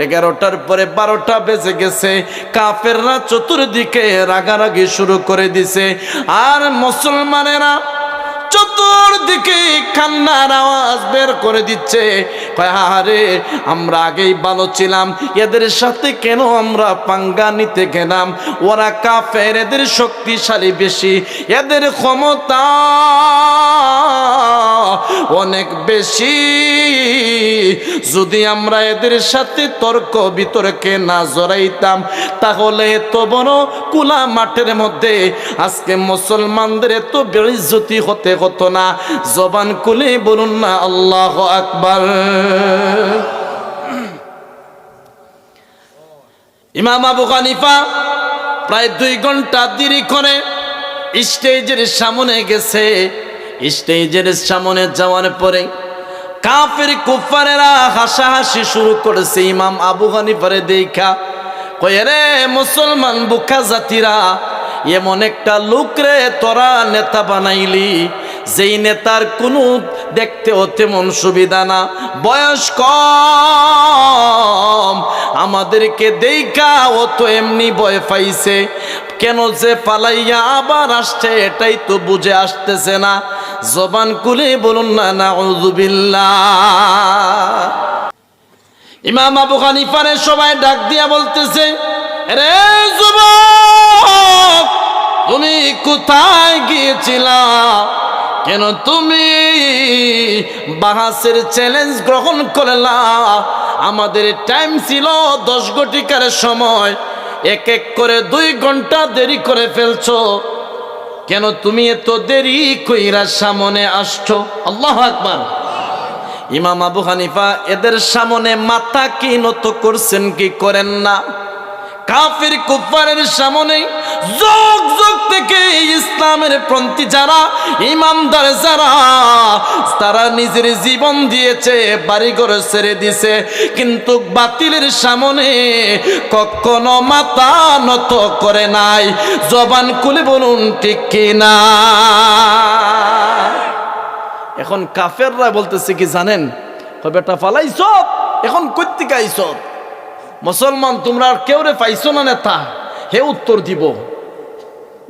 11টার পরে 12টা বেজে গেছে। কাফেররা চতুর্দিকে রাগারাগি শুরু করে দিছে, আর মুসলমানেরা চতুর্দিকে কান্নার আওয়াজ বের করে দিচ্ছে। কয় আরে আমরা আগেই ভালো ছিলাম, এদের সাথে কেন আমরা পাঙ্গা নিতে গেলাম? ওরা কাফের, এদের শক্তিশালী বেশি, এদের ক্ষমতা অনেক বেশি। যদি আমরা এদের সাথে তর্ক বিতর্কে না জড়াইতাম তাহলে এত বড় কুলা মাঠের মধ্যে আজকে মুসলমানদের এত বেইজ্জতি হতো না। জবান খুলে বলুন না আল্লাহু আকবার। ইমাম আবু হানিফা প্রায় 2 ঘন্টা দেরি করে স্টেজের সামনে গেছে। স্টেজের সামনে যাওয়ার পরে কাফের কুফারেরা হাসাহাসি শুরু করেছে ইমাম আবু হানিফারে দেখা। কয় রে মুসলমান বুকা জাতিরা, এমন একটা লোক রে তোরা নেতা বানাইলি, যেই নেতার কোনো দেখতেও তেমন সুবিধা না, বয়স কম, আমাদেরকে দেখা ও তো এমনি ভয় পাইছে, কেন যে পালাইয়া আবার আসছে এটাই তো বুঝে আসতেছে না। জবান খুলে বলুন না নাউযুবিল্লাহ। ইমাম আবু হানিফারে সবাই ডাক দিয়া বলতেছে, রে যুবক তুমি কোথায় গিয়েছিলা? কেন তুমি বাহাসের চ্যালেঞ্জ গ্রহণ করলা? আমাদের টাইম ছিল 10 ঘটিকার সময়, এক এক করে 2 ঘন্টা দেরি করে ফেলছো। কেন তুমি এত দেরি কইরা সামনে আসছো? আল্লাহু আকবার। ইমাম আবু হানিফা এদের সামনে মাথা কি নত করছেন কি করেন না? কাফির কুফারের সামনে যুগ যুগ থেকে ইসলামের পন্থী যারা, ইমানদার যারা, তারা নিজের জীবন দিয়েছে, বাড়িঘর ছেড়ে দিছে, কিন্তু বাতিলের সামনে কখনো মাথা নত করে নাই। জবান খুলে বলুন ঠিক কি না? এখন কাফেররা বলতেছে কি জানেন, বেটা ফালাইছ, এখন কর্তিক আইছ, মুসলমান তোমরা আর কেউ রে পাইছো না নেতা? হে উত্তর দিব।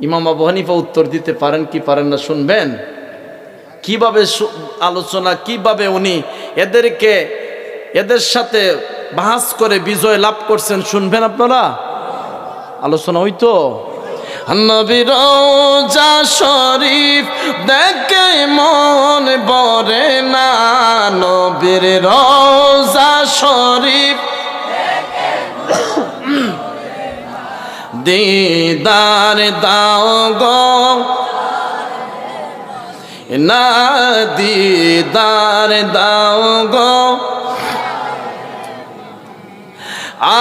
ইমাম আবু হানিফা উত্তর দিতে পারেন কি পারেন না শুনবেন? কিভাবে আলোচনা, কিভাবে উনি এদের সাথে বাহাস করে বিজয় লাভ করছেন শুনবেন আপনারা? আলোচনা হইতো। নবীর রওজা শরীফ দেখে মন ভরে না, নবীর রওজা শরীফ দিদার দাও গো না, দিদার দাও গো,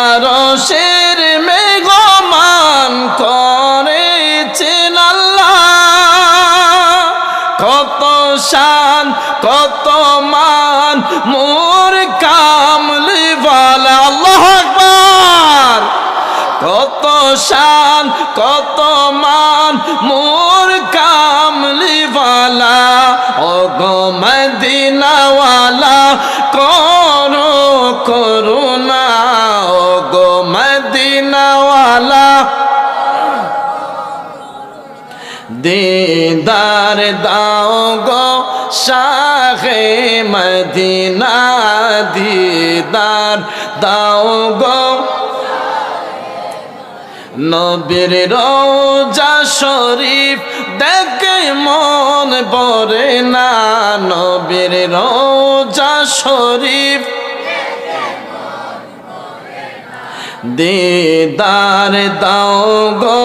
আরশের মেঘমান করেছেন আল্লাহ, কত শান কত মান মোর কামলিওয়ালা, আল্লাহু আকবার। কত শান কত মান মোর কামলিওয়ালা, ও গো মদিনাওয়ালা করো করুণা, ও গো মদিনাওয়ালা দিদার দাও গো শাহে মদিনা, দিদার দাও গো। নবীর রওজা শরীফ দেখে মন ভরে না, নবীর রওজা শরীফ দিদার দাও গো।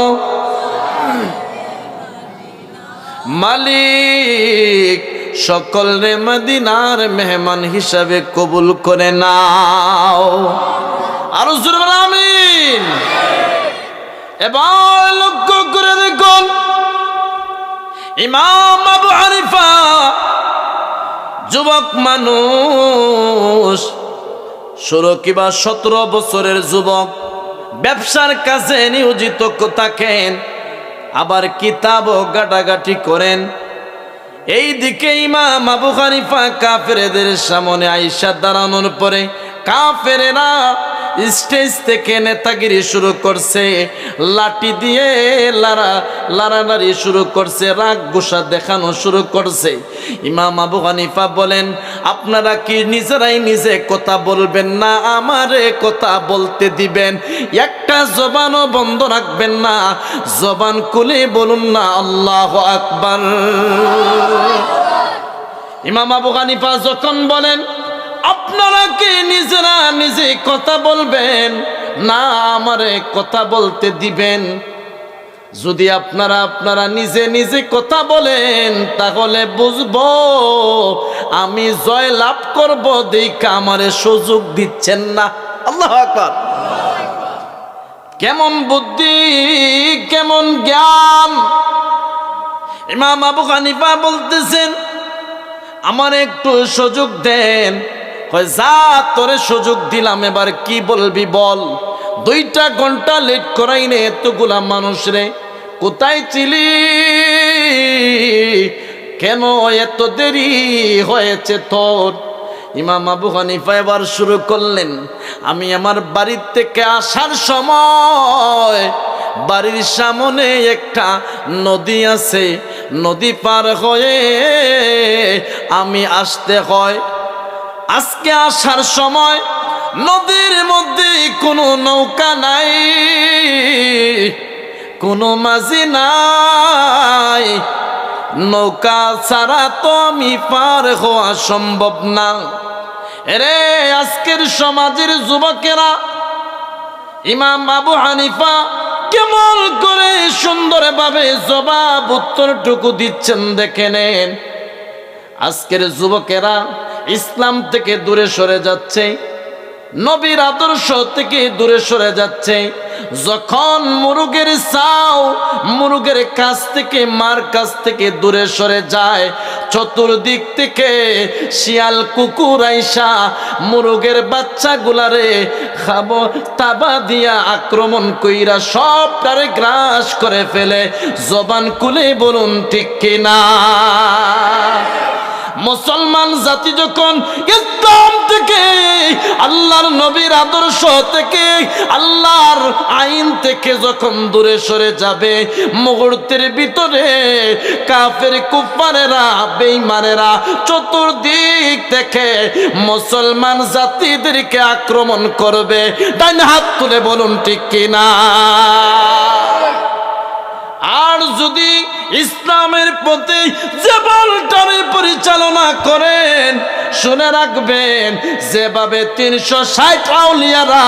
মালিক সকল রে মদিনার মেহমান হিসাবে কবুল করে নাও। আর জোরে বলো আমিন। এবার লক্ষ্য করে দেখুন, ইমাম আবু হানিফা যুবক মানুষ, 16 কিংবা 17 বছরের যুবক, ব্যবসার কাজে নিয়োজিত থাকেন, আবার কিতাবও গাটাগাটি করেন। এই দিকে ইমাম আবু হানিফা কাফেরদের সামনে আইসা দাঁড়ানোর পরে কাফেরেরা স্টেজ থেকে নেতাগিরি শুরু করছে, লাঠি দিয়ে লাড়ালাড়ি শুরু করছে, রাগ গুসা দেখানো শুরু করছে। ইমাম আবু হানিফা বলেন, আপনারা কি নিজেরাই নিজে কথা বলবেন না আমারে কথা বলতে দিবেন? একটা জবানও বন্ধ রাখবেন না, জবান খুলে বলুন না আল্লাহু আকবার। ইমাম আবু হানিফা যখন বলেন, আপনারা কি নিজেরা নিজে কথা বলবেন না আমারে কথা বলতে দিবেন? যদি আপনারা নিজে নিজে কথা বলেন তাহলে বুঝবো আমি জয় লাভ করব, দেখা আমারে সুযোগ দিচ্ছেন না। আল্লাহু আকবার। কেমন বুদ্ধি, কেমন জ্ঞান! ইমাম আবু হানিফা বলতেছেন, আমার একটু সুযোগ দেন। যা তোরে সুযোগ দিলাম, এবার কি বলবি বল। 2টা ঘন্টা লেট করাই নে, এতগুলা মানুষ রে, কোথায় ছিলি? কেন এত দেরি হয়েছে তোর? ইমাম আবু হানিফা এবার শুরু করলেন, আমি আমার বাড়ির থেকে আসার সময় বাড়ির সামনে একটা নদী আছে, নদী পার হয়ে আমি আসতে হয়। আজকে আসার সময় নদীর মধ্যে কোনো নৌকা নাই, কোনো মাঝি নাই, নৌকা ছাড়া তো আমি পার হওয়া সম্ভব না। এরে আজকের সমাজের যুবকেরা, ইমাম আবু হানিফা কেমন করে সুন্দরভাবে জবাব উত্তরটুকু দিচ্ছেন দেখে নেন। আজকের যুবকেরা ইসলাম থেকে দূরে সরে যাচ্ছে, নবীর আদর্শ থেকে দূরে সরে যাচ্ছে। যখন মুরুগের চাও মুরুগের কাছ থেকে, মার কাছ থেকে দূরে সরে যায়, চতুর্দিক থেকে শিয়াল কুকুর আইসা মুরুগের বাচ্চাগুলারে খাবো তাবা দিয়া আক্রমণ কইরা সবটারে গ্রাস করে ফেলে। জবান খুলে বলুন ঠিক কিনা? মুসলমান জাতি যখন ইসলাম থেকে, আল্লাহর নবীর আদর্শ থেকে, আল্লাহর আইন থেকে যখন দূরে সরে যাবে, মুহূর্তের ভিতরে কাফের কুফারেরা বেঈমানেরা চতুর্দিক থেকে মুসলমান জাতিদেরকে আক্রমণ করবে। ডান হাত তুলে বলুন ঠিক কিনা? আর যদি ইসলামের পথে জীবনটারে পরিচালনা করেন, শুনে রাখবেন, যেভাবে 360 আউলিয়ারা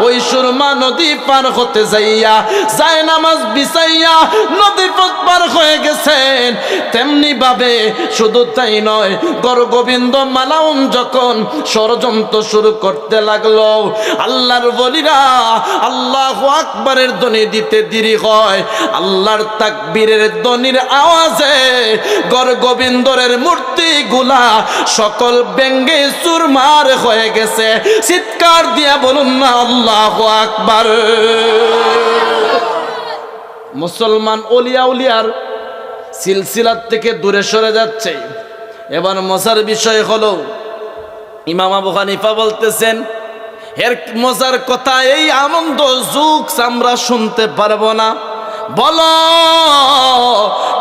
ওই সুরমা নদী পার হতে যাইয়া যায় নামাজ বিছাইয়া নদী পথ পার হয়ে গেছেন, তেমনি ভাবে শুধু তাই নয়, গরগোবিন্দ মালাউন যখন ষড়যন্ত্র শুরু করতে লাগলো, আল্লাহর ওলিরা আল্লাহু আকবারের ধ্বনি দিতে দেরি হয়, আল্লাহর তাকবীরের ধ্বনির আওয়াজে গরগোবিন্দরের মূর্তিগুলা সকল ব্যঙ্গে চুরমার হয়ে গেছে। চিৎকার দিয়া বলুন না আল্লাহু আকবার। মুসলমান ওলিয়া উলিয়ার সিলসিলার থেকে দূরে সরে যাচ্ছে। এবার মজার বিষয় হলো, ইমাম আবু হানিফা বলতেছেন, এর মজার কথা, এই আনন্দ যুগ আমরা শুনতে পারবো না। বলো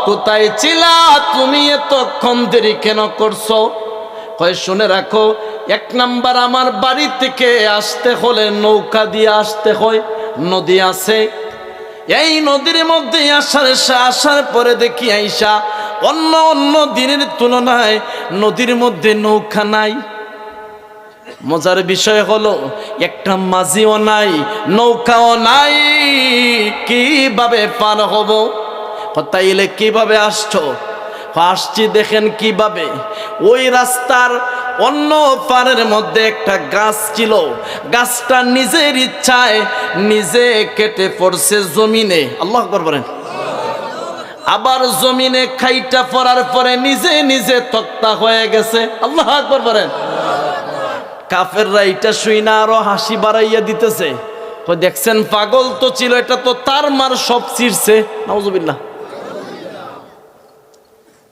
কোথায় ছিলা তুমি, এতক্ষণ দেরি কেন করছো? কয় শুনে রাখো, 1 নাম্বার আমার বাড়ি থেকে আসতে হলে নৌকা দিয়ে আসতে হয়, নদী আছে, এই নদীর মধ্যে আসার পরে দেখি আইসা অন্য দিনের তুলনায় নদীর মধ্যে নৌকা নাই। মজার বিষয় হলো, একটা মাঝিও নাই, নৌকাও নাই, কিভাবে পার হব? তাইলে কিভাবে আসছো? আসছি দেখেন কিভাবে। ওই রাস্তার অন্য পারের মধ্যে একটা গাছ ছিল, গাছটা নিজের ইচ্ছায় নিজে কেটে পড়ছে জমিনে। আল্লাহু আকবার বলেন। আবার জমিনে খাইটা পড়ার পরে নিজে নিজে তক্তা হয়ে গেছে। আল্লাহু আকবার বলেন। কাফেররা এটা শুই না আরো হাসি বাড়াইয়া দিতেছে, দেখছেন পাগল তো ছিল, এটা তো তার মার সব ছিঁড়ছে। নাউজুবিল্লাহ।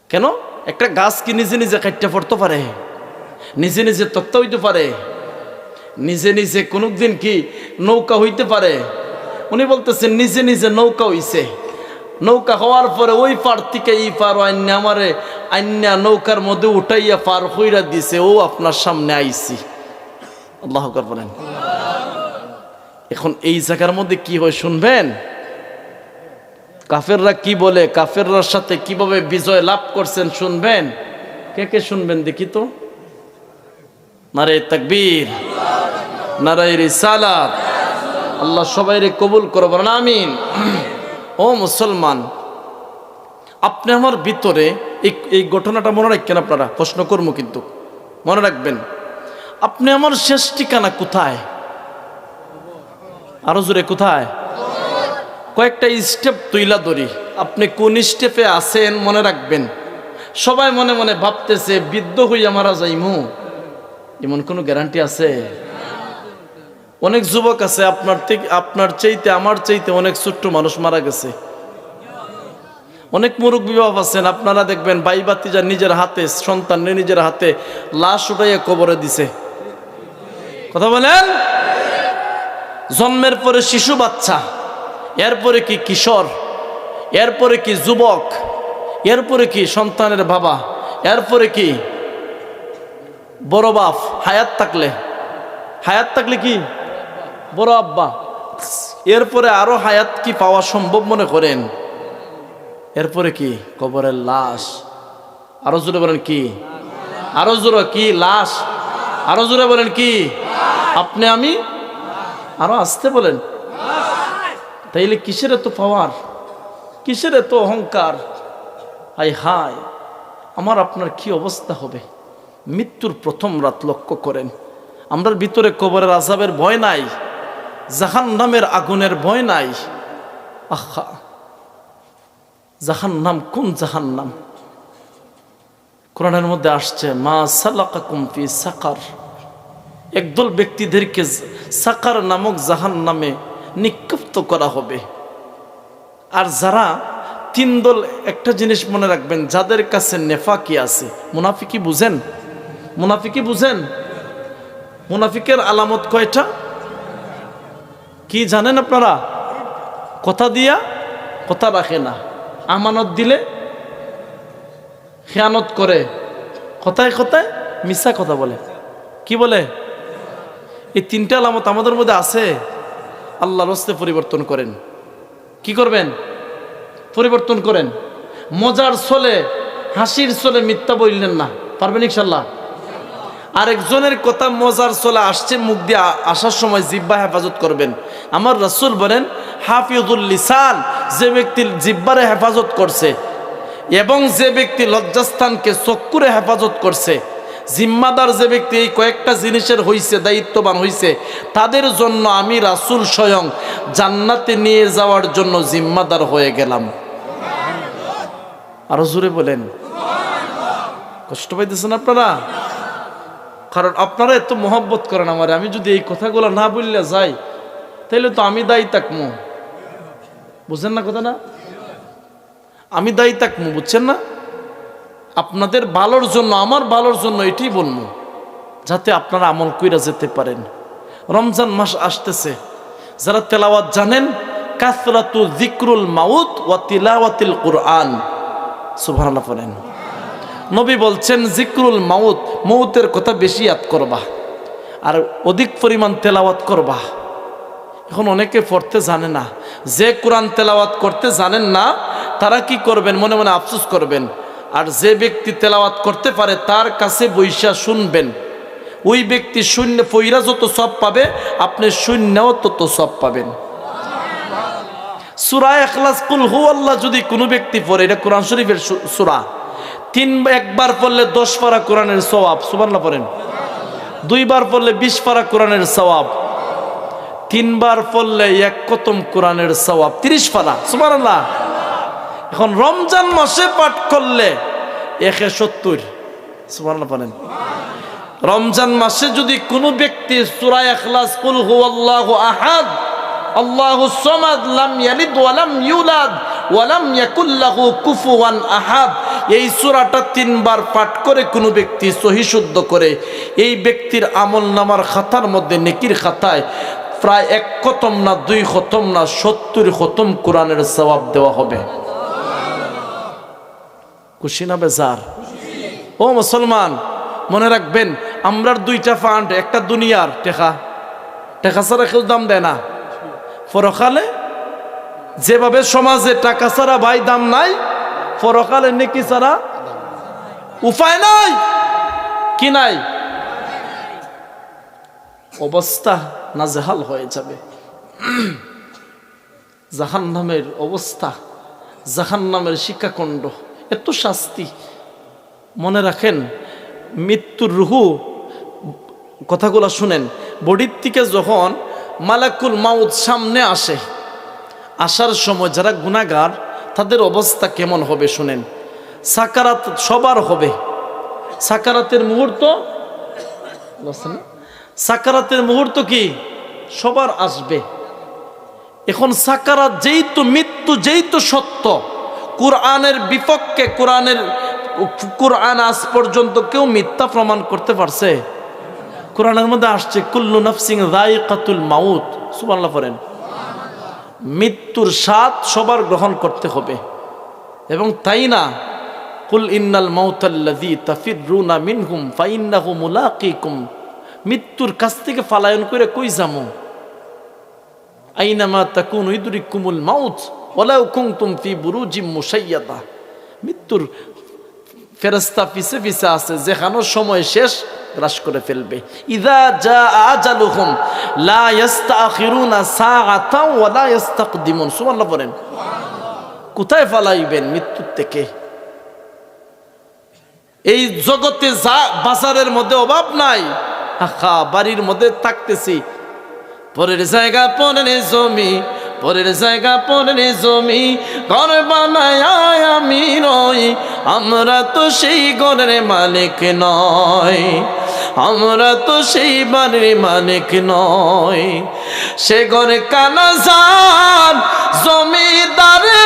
কেন? একটা গাছ কি নিজে নিজে কাটতে পড়তে পারে? নিজে নিজে তক্তা হইতে পারে? নিজে নিজে কোনদিন কি নৌকা হইতে পারে? উনি বলতেছেন নিজে নিজে নৌকা হইছে। নৌকা হওয়ার পরে ওই পার থেকে এই পার আইনা আমারে আইনা নৌকার মধ্যে উঠাইয়া পার হইরা দিছে, ও আপনার সামনে আইছি। আল্লাহু আকবার বলেন। এখন এই জায়গার মধ্যে কি হয় শুনবেন? কাফেররা কি বলে, কাফেররার সাথে কিভাবে বিজয় লাভ করছেন শুনবেন। কে কে শুনবেন দেখি তো? নারে তাকবীর, নারে রিসালাত। আল্লাহ সবাইরে কবুল করবেন, আমিন। ও মুসলমান, আপনি আমার ভিতরে এই ঘটনাটা মনে রাখবেন। আপনারা প্রশ্ন করবো কিন্তু মনে রাখবেন, আপনি আমার শেষ ঠিকানা কোথায়? আরো জোরে কোথায়? কয়েকটা স্টেপ তুইলা ধরি, আপনি কোন স্টেপে আছেন মনে রাখবেন। সবাই মনে মনে ভাবতেছে বৃদ্ধ হইয়া মারা যাইমু, এমন কোনো গ্যারান্টি আছে? অনেক যুবক আছে আপনার চাইতে আমার চাইতে অনেক ছোট্ট মানুষ মারা গেছে। অনেক মুরব্বী বাপ আছেন, আপনারা দেখবেন ভাই ভাতিজা নিজের হাতে, সন্তান নিজের হাতে লাশ উঠাইয়া কবরে দিছে। কথা বলেন। জন্মের পরে শিশু বাচ্চা, এরপরে কি কিশোর, এরপরে কি যুবক, এরপরে কি সন্তানের বাবা, এরপরে কি বড় বাপ, হায়াত থাকলে কি বড় আব্বা, এরপরে আরো হায়াত কি পাওয়া সম্ভব মনে করেন? এরপরে কি কবরের লাশ। আরো জোরে বলেন কি? আরো জোরে কি? লাশ। আরো জোরে বলেন কি? আপনি আমি আরো আসতে বলেন। তাইলে কিসের এত পাওয়ার, কিসের এত অহংকার? হায় হায়, আমার আপনার কি অবস্থা হবে? মৃত্যুর প্রথম রাত লক্ষ্য করেন, আমরার ভিতরে কবরের আযাবের ভয় নাই, জাহান্নামের আগুনের ভয় নাই। আহা, জাহান্নাম কোন জাহান্নাম? কোরআনের মধ্যে আসছে, মা সালাকাকুম ফি সাকার, একদল ব্যক্তিদেরকে সাকার নামক জাহান্নামে নিক্ষিপ্ত করা হবে। আর যারা তিন দল, একটা জিনিস মনে রাখবেন, যাদের কাছে নেফাকি আছে, মুনাফিকি বুঝেন? মুনাফিকি বুঝেন? মুনাফিকের আলামত কয়টা কি জানেন আপনারা? কথা দিয়া কথা রাখে না, আমানত দিলে খেয়ানত করে, কথায় কথায় মিথ্যা কথা বলে। কি বলে? এই তিনটা আলামত আমাদের মধ্যে আছে। আল্লাহর রাস্তে পরিবর্তন করেন। কি করবেন? পরিবর্তন করেন। মজার ছলে, হাসির ছলে মিথ্যা বললেন না, পারবেন ইনশাল্লাহ? আরেকজনের কথা মজার ছলে আসছে, মুখ দিয়ে আসার সময় জিহ্বা হেফাজত করবেন। আমার রাসূল বলেন, হাফিজুল লিসান, যে ব্যক্তি জিহ্বারে হেফাজত করছে এবং যে ব্যক্তি লজ্জাস্থানকে চক্ষুরে হেফাজত করছে, জিম্মাদার যে ব্যক্তি এই কয়েকটা জিনিসের হইছে, দায়িত্ববান হইছে, তাদের জন্য আমি রাসূল স্বয়ং জান্নাতে নিয়ে যাওয়ার জন্য জিম্মাদার হয়ে গেলাম। আরো জোরে বলেন। কষ্ট পাইতেছেন আপনারা? কারণ আপনারা এত মহব্বত করেন আমারে। আমি যদি এই কথাগুলো না বললে যাই, তাইলে তো আমি দায়ী থাকবো। বুঝছেন না কথা না? আমি দায়ী থাকবো, বুঝছেন না? আপনাদের ভালোর জন্য, আমার ভালোর জন্য এটাই বলবো, যাতে আপনারা আমল কইরা যেতে পারেন। রমজান মাস আসতেছে, যারা তেলাওয়াত জানেন, কাসরাতু যিকরুল মাউত ওয়া তিলাওয়াতিল কুরআন, সুবহানাল্লাহ পড়েন। নবী বলছেন, যিকরুল মাউত, মৌতের কথা বেশি ইয়াদ করবা আর অধিক পরিমাণ তেলাওয়াত করবা। এখন অনেকে পড়তে জানে না। যে কোরআন তেলাওয়াত করতে জানেন না, তারা কি করবেন? মনে মনে আফসোস করবেন। আর যে ব্যক্তি তেলাওয়াত করতে পারে, তার কাছে বইসা শুনবেন। ওই ব্যক্তি শূন্য পইরা যত সব পাবে, আপনি শূন্যও তত সব পাবেন। সূরা ইখলাস, কুল হুয়াল্লাহ যদি কোনো ব্যক্তি পড়ে, এটা কোরআন শরীফের সূরা, একবার পড়লে 10 পারা কোরআনের সওয়াব, সুবহানাল্লাহ পড়েন। 2 বার পড়লে 20 পারা কোরআনের সওয়াব, 3 বার পড়লে 1 খতম কোরআনের সওয়াব, 30 পারা, সুবহানাল্লাহ। এখন রমজান মাসে পাঠ করলে 170, সুবহানাল্লাহ পড়েন। রমজান মাসে যদি কোনো ব্যক্তি সূরা ইখলাস, কুল হুয়াল্লাহু আহাদ, আল্লাহুস সামাদ, লাম ইয়ালিদ ওয়া লাম ইউলাদ ওয়া লাম ইয়াকুল লাহু কুফুয়ান আহাদ, এই সূরাটা 3 বার পাঠ করে কোনো ব্যক্তি সহি শুদ্ধ করে, এই ব্যক্তির আমলনামার খাতার মধ্যে, নেকির খাতায় প্রায় 1 খতম না 2 খতম না 70 খতম কোরআনের সওয়াব দেওয়া হবে। খুশি না বেজার? ও মুসলমান, মনে রাখবেন, আমরার 2টা ফান্ড, একটা দুনিয়ার টেকা, টেকা ছাড়া কেউ দাম দেয় না। পরকালে যেভাবে সমাজে টাকা ছাড়া ভাই দাম নাই, পরকালে নেকি ছাড়া উপায় নাই। কি নাই? অবস্থা নাজেহাল হয়ে যাবে। জাহান্নামের অবস্থা, জাহান্নামের শিক্ষাকুণ্ড, এত শাস্তি। মনে রাখেন, মৃত্যুর রুহু, কথাগুলো শুনেন, বডির থেকে যখন মালাকুল মাউত সামনে আসে, আসার সময় যারা গুনাহগার, তাদের অবস্থা কেমন হবে শুনেন। সাকারাত সবার হবে। সাকারাতের মুহূর্ত, সাকারাতের মুহূর্ত কি সবার আসবে। এখন সাকারাত যেই তো মৃত্যু, যেই তো সত্য, কোরআনের বিপক্ষে, কোরআন আজ পর্যন্ত কেউ মিথ্যা প্রমাণ করতে পারছে? কোরআনের মধ্যে আসছে, কুল্লু নাফসিন যায়িকাতুল মাউত, সুবহানাল্লাহ পড়েন। মৃত্যুর স্বাদ সবার গ্রহণ করতে হবে। এবং তাই না, কুল ইন্নাল মাউতাল্লাযী তাফিররুনা মিনহুম ফাইন্নাহু মুলাকীকুম, মৃত্যুর কাছ থেকে পলায়ন করে কই যামু? আইনামা তাকুনু ইদরিকুমুল মাউত ওয়ালাউ কুনতুম ফি বুরুজিম মুশাইয়াদা, মৃত্যুর ফেরেশতা পিছে পিছে আছে, যেখানে সময় শেষ গ্রাস করে ফেলবে। ইযা জাআ আজালুহুম লা ইস্তাখিরুনা সাআতাও ওয়া লা ইস্তাকদিমুন, সুবহানাল্লাহ বলেন। কোথায় পালাইবেন মৃত্যুর থেকে? এই জগতে যা বাজারের মধ্যে অভাব নাই, আহা বাড়ির মধ্যে থাকতেছি, পরের জায়গা পরের জমি, পরের জায়গা পরের জমি, ঘর বানায় আমি রই, আমরা তো সেই ঘরের মালিক নয়, আমরা তো সেই বাড়ির মালিক নয়। সে ঘরে কানা যান জমিদারে,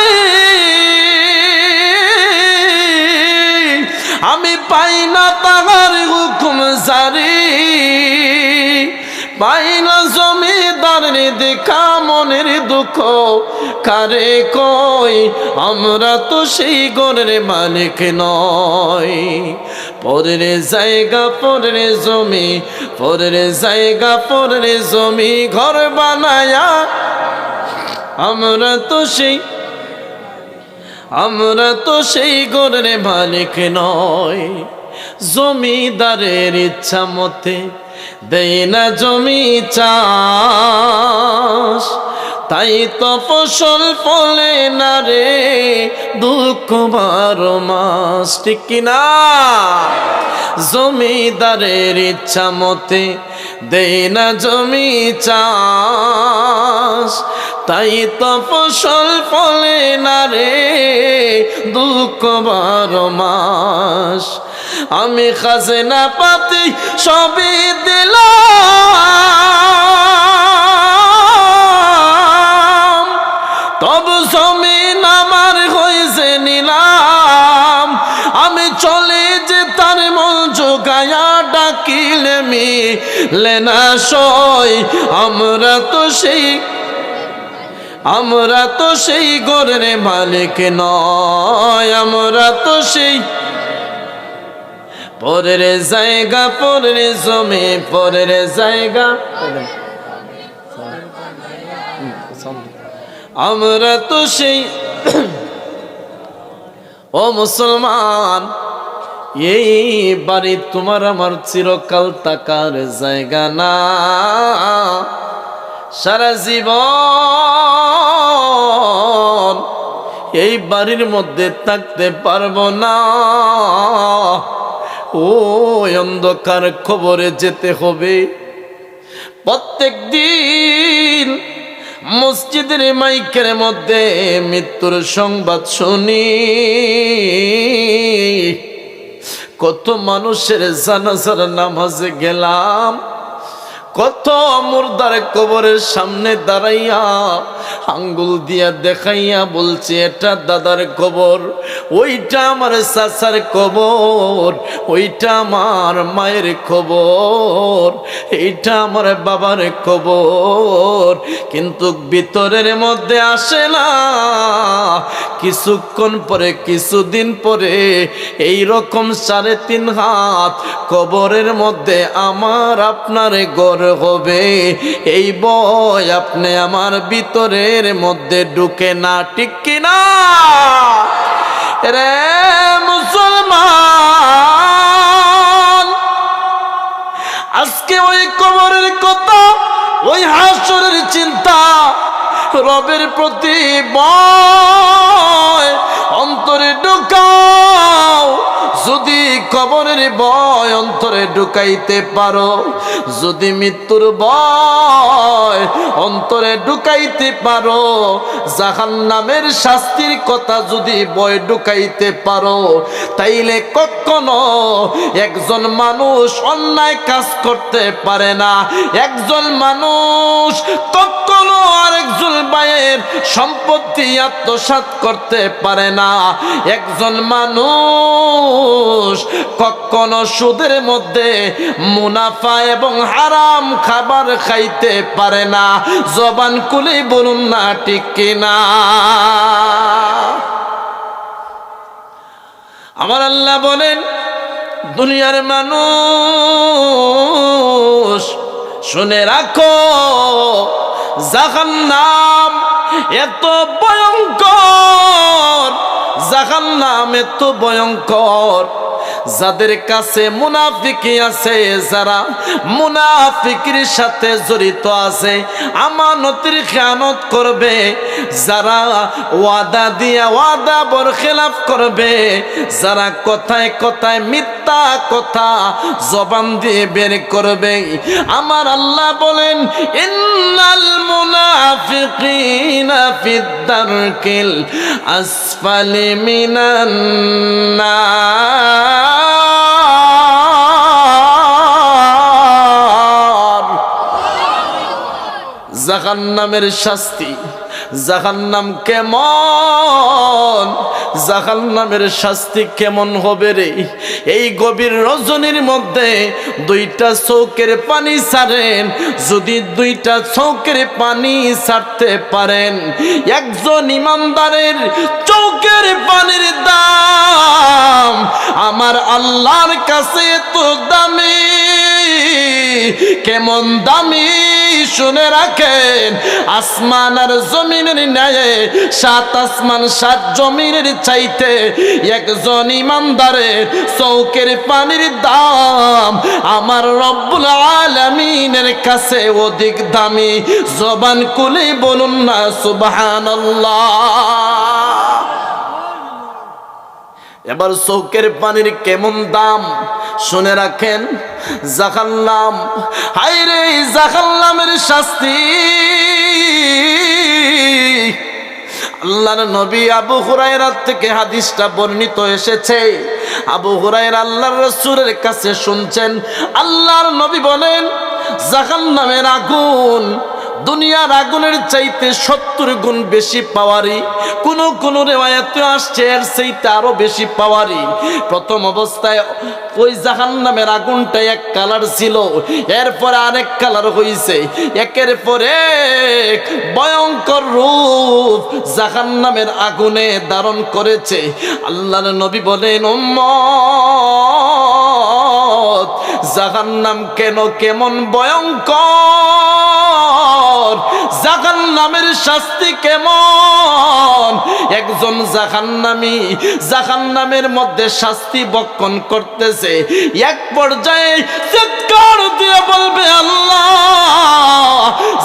আমি পাই না তাহার হুকুম জারি, পাই না জমিদারের দেখা মনের দুঃখ কারে কই, আমরা তো সেই ঘরের মালিক নয়। পরের জায়গা পরের জমি, পরের জায়গা পরের জমি, ঘর বানায়া আমরা তো সেই ঘরের মালিক নয়। জমিদারের ইচ্ছা মতে দেয় না জমি চাষ, তাই তো ফসল ফলে না রে দুঃখ 12 মাস, ঠিক কিনা? জমিদারের ইচ্ছা মতে দেয় না জমি চাষ, তাই তো ফসল ফলে না রে দুঃখ 12 মাস। আমি খাজনা পাতি সবই দিলাম, তবু জমিন আমার হয়েছে নিলাম, আমি চলে যে তার মন জোগায়া ডাকিলে মিলে না সই, আমরা তো সেই ঘরের মালিক নয়, আমরা তো সেই পরের জায়গা পরের জমি, পরের জায়গা আমরা তো সেই। ও মুসলমান, এই বাড়ি তোমার আমার চিরকাল থাকার জায়গা না, সারা জীবন এই বাড়ির মধ্যে থাকতে পারবো না, ও অন্ধকার খবরে যেতে হবে। প্রত্যেক দিন মসজিদের মাইকের মধ্যে মৃত্যুর সংবাদ শুনি, কত মানুষের জানাজার নামাজে গেলাম, কত মুর্দার কবরের সামনে দাঁড়াইয়া আঙ্গুল দিয়া দেখাইয়া বলছে এটা দাদার কবর, ওইটা আমার চাচার কবর, ওইটা আমার মায়ের কবর, এইটা আমার বাবার কবর, কিন্তু ভিতরের মধ্যে আসে না। কিছুক্ষণ পরে, কিছুদিন পরে এই রকম 3.5 হাত কবরের মধ্যে আমার আপনার ঘর হবে, এই ভয় আপনি আমার ভিতরের মধ্যে ঢুকে না, ঠিক কিনা? রে মুসলমান, আজকে ওই কবরের কথা, ওই হাসরের চিন্তা, রবের প্রতি ভয় অন্তরে ঢুকাও। যদি কবরের ভয় অন্তরে ঢুকাইতে পারো, যদি মৃত্যুর ভয় অন্তরে ঢুকাইতে পারো, জাহান্নামের শাস্তির কথা যদি ভয় ঢুকাইতে পারো, তাইলে কখনো একজন মানুষ অন্যায় কাজ করতে পারে না, একজন মানুষ কখনো আরেকজন ভাইয়ের সম্পত্তি আত্মসাৎ করতে পারে না, একজন মানুষ কখনো সুদের মধ্যে মুনাফা এবং হারাম খাবার খাইতে পারে না। জবান খুলে বলুন না, ঠিক কিনা? আমার আল্লাহ বলেন, দুনিয়ার মানুষ শুনে রাখো, জাহান্নাম এত ভয়ঙ্কর, জাহান্নাম এত ভয়ঙ্কর, যাদের কাছে মুনাফিকি আছে, যারা মুনাফিকির সাথে জড়িত আছে, আমানতের খেয়ানত করবে, যারা ওয়াদা দিয়া ওয়াদা বরখেলাফ করবে, যারা কথায় কথায় মিথ্যা কথা জবান দিয়ে বের করবে, আমার আল্লাহ বলেন ইন্নাল মুনাফিকিনা ফিদ দারকিল আসফালি মিনান নার। জাহান্নামের শাস্তি, জাহান্নাম কেমন, জাহান্নামের শাস্তি কেমন হবে রে? এই গভীর রজনীর মধ্যে দুইটা চৌকের পানি ছাড়েন, যদি দুইটা চৌকের পানি ছাড়তে পারেন, একজন ইমানদারের চৌকের পানির দাম আমার আল্লাহর কাছে এত দামি। কেমন দামি শুনে রাখেন, আসমান আর জমিনের ন্যায়, সাত আসমান সাত জমিনের চাইতে একজন ইমানদারের চৌকের পানির দাম আমার রব্বুল আলামিনের কাছে অধিক দামি। জবান খুলে বলুন না সুবহানাল্লাহ। এবার চৌকের পানির কেমন দাম শুনে রাখেন। জাহান্নাম, হায়রে জাহান্নামের শাস্তি। আল্লাহর নবী আবু হুরায়রা থেকে হাদিসটা বর্ণিত এসেছে। আবু হুরায়রা আল্লাহর রাসূলের কাছে শুনছেন, আল্লাহর নবী বলেন জাহান্নামের আগুন দুনিয়ার আগুনের চাইতে 70 গুণ বেশি পাওয়ারি। কোন রিওয়ায়াতে আসছে এর চাইতে আরো বেশি পাওয়ারি। প্রথম অবস্থায় ওই জাহান্নামের আগুনটা এক কালার ছিল, এরপরে আরেক কালার হইছে, একের পর এক ভয়ঙ্কর রূপ জাহান্নামের আগুনে ধারণ করেছে। আল্লাহর নবী বলেন, উম্মত জাহান্নাম কেন কেমন ভয়ঙ্কর, জাহান্নামের শাস্তি কেমন। একজন জাহান্নামী জাহান্নামের মধ্যে শাস্তি বক্ষণ করতেছে, এক পর্যায়ে চিৎকার দিয়ে বলবে, আল্লাহ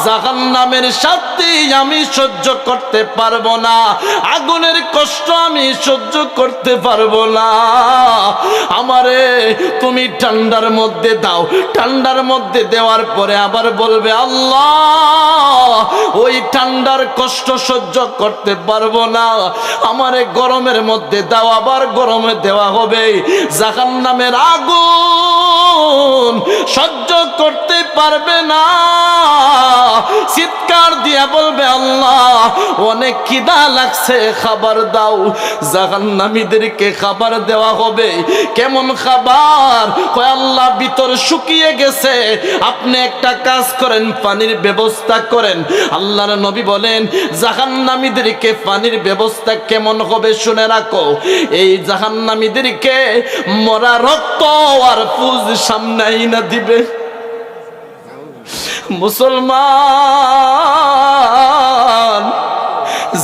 জাহান্নামের শাস্তি আমি সহ্য করতে পারবো না, আগুনের কষ্ট আমি সহ্য করতে পারবো না, আমারে তুমি ঠান্ডার মধ্যে দাও। ঠান্ডার মধ্যে দেওয়ার পরে আবার বলবে, আল্লাহ ওই ঠান্ডার কষ্ট সহ্য করতে পারবো না, আমারে গরমের মধ্যে দাও। আবার গরমে দেওয়া হবে। জাহান্নামের আগুন সহ্য করতে পারবে না, চিৎকার দিয়া বলবে, আল্লাহ অনেক খিদা লাগছে, খাবার দাও। জাহান্নামীদেরকে খাবার দেওয়া হবে। কেমন খাবার? কয় আল্লাহ ভিতর শুকিয়ে গেছে, আপনি একটা কাজ করেন, পানির ব্যবস্থা করেন। আল্লাহর নবী বলেন জাহান্নামীদেরকে পানির ব্যবস্থা কেমন হবে শুনে রাখো। এই জাহান্নামীদেরকে মরা রক্ত আর পুজ সামনে আইনা দিবে। মুসলমান,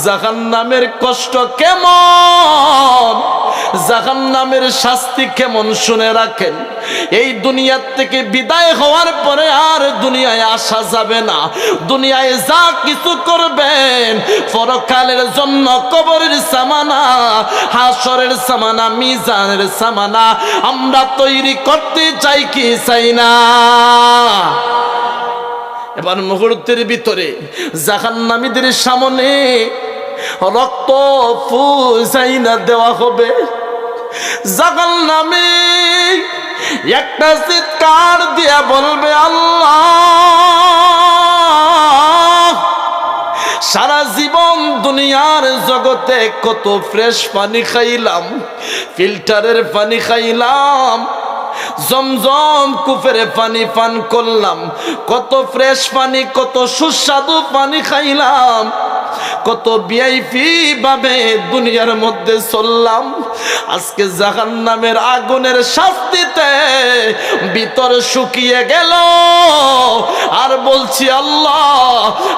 জাহান্নামের কষ্ট কেমন, জাহান্নামের শাস্তি কেমন শুনে রাখেন। এই দুনিয়ার থেকে বিদায় হওয়ার পরে আর দুনিয়ায় আসা যাবে না। দুনিয়ায় যা কিছু করবেন পরকালের জন্য কবরের সামানা, হাসরের সামানা, মিজানের সামানা আমরা তৈরি করতে চাই কি চাই না? এবার মুহূর্তের ভিতরে জাহান্নামীদের সামনে রক্ত ফুসাইনা দেওয়া হবে। জাহান্নামী একটা চিৎকার দিয়া বলবে, আল্লাহ সারা জীবন দুনিয়ার জগতে কত ফ্রেশ পানি খাইলাম, ফিল্টারের পানি খাইলাম, জমজম কুফের পানি পান করলাম, কত ফ্রেশ পানি, কত সুস্বাদু পানি খাইলাম, কত ভিআইপি ভাবে দুনিয়ার মধ্যে চললাম, আজকে জাহান্নামের আগুনের শাস্তিতে ভিতর শুকিয়ে গেল আর বলছি আল্লাহ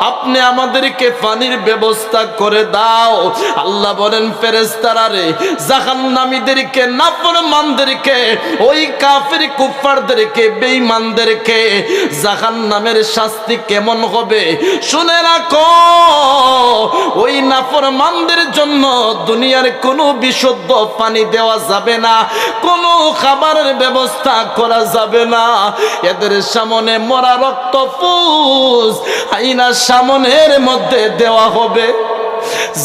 আপনি আমাদেরকে পানির ব্যবস্থা করে দাও। আল্লাহ বলেন ফেরেশতারা রে, জাহান্নামীদেরকে, নাফরমানদেরকে, ওই কাফির কুফফারদেরকে, বেঈমানদেরকে জাহান্নামের শাস্তি কেমন হবে শুনে রাখো। ওই নাফরমানদের জন্য দুনিয়ার কোনো বিশুদ্ধ পানি দেওয়া যাবে না, কোনো খাবারের ব্যবস্থা করা যাবে না। এদের সামনে মরা রক্ত ফুস আইনা সামনের মধ্যে দেওয়া হবে।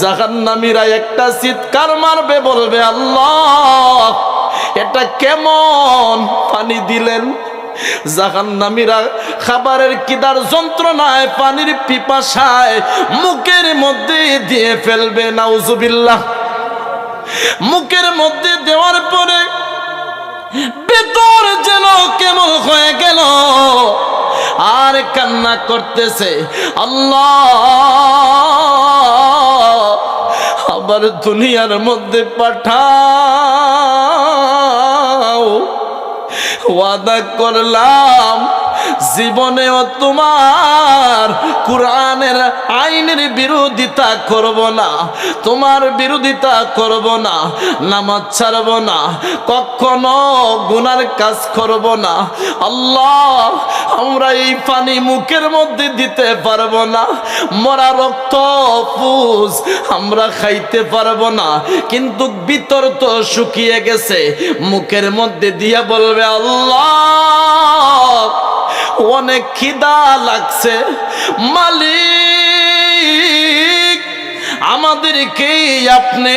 জাহান্নামীরা একটা চিৎকার মারবে, বলবে আল্লাহ এটা কেমন পানি দিলেন। জাহান্নামীরা খাবারের কিদার যন্ত্রণায়, পানির পিপাসায় মুখের মধ্যে দিয়ে ফেলবে, নাউজুবিল্লাহ। মুখের মধ্যে দেওয়ার পরে ভেতর যেন কেমন হয়ে গেল আর কান্না করতেছে, আল্লাহ আবার দুনিয়ার মধ্যে পাঠাও। ওয়াদা করলাম জীবনেও তোমার কুরআনের আইনের বিরোধিতা করব না, তোমার বিরোধিতা করব না, নামাজ ছাড়ব না, কখনো গুনার কাজ করব না। আল্লাহ আমরা এই পানি মুখের মধ্যে দিতে পারবো না, মরা রক্ত পুষ আমরা খাইতে পারবো না, কিন্তু ভিতর তো শুকিয়ে গেছে। মুখের মধ্যে দিয়া বলবে আল্লাহ অনেক খিদা লাগছে, মালিক আমাদেরকে আপনি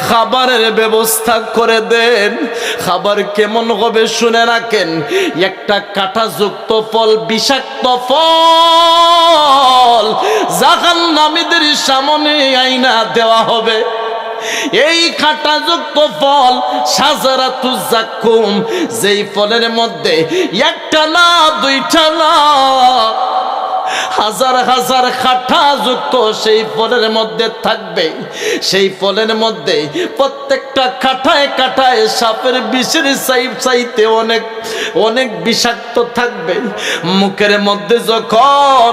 খাবারের ব্যবস্থা করে দেন। খাবার কেমন হবে শুনে রাখেন, একটা কাঁটাযুক্ত ফল, বিষাক্ত ফল জাহান্নামীদের সামনে আইনা দেওয়া হবে। এই কাঁটাযুক্ত ফল শাজারাতুজ জাক্কুম, যেই ফলের মধ্যে একটা না দুইটা না হাজার হাজার কাঁটাযুক্ত সেই ফলের মধ্যে থাকবে। সেই ফলের মধ্যে প্রত্যেকটা কাঁটায় কাঁটায় সাপের বিষের চাইতে অনেক অনেক বিষাক্ত থাকবে। মুখের মধ্যে যখন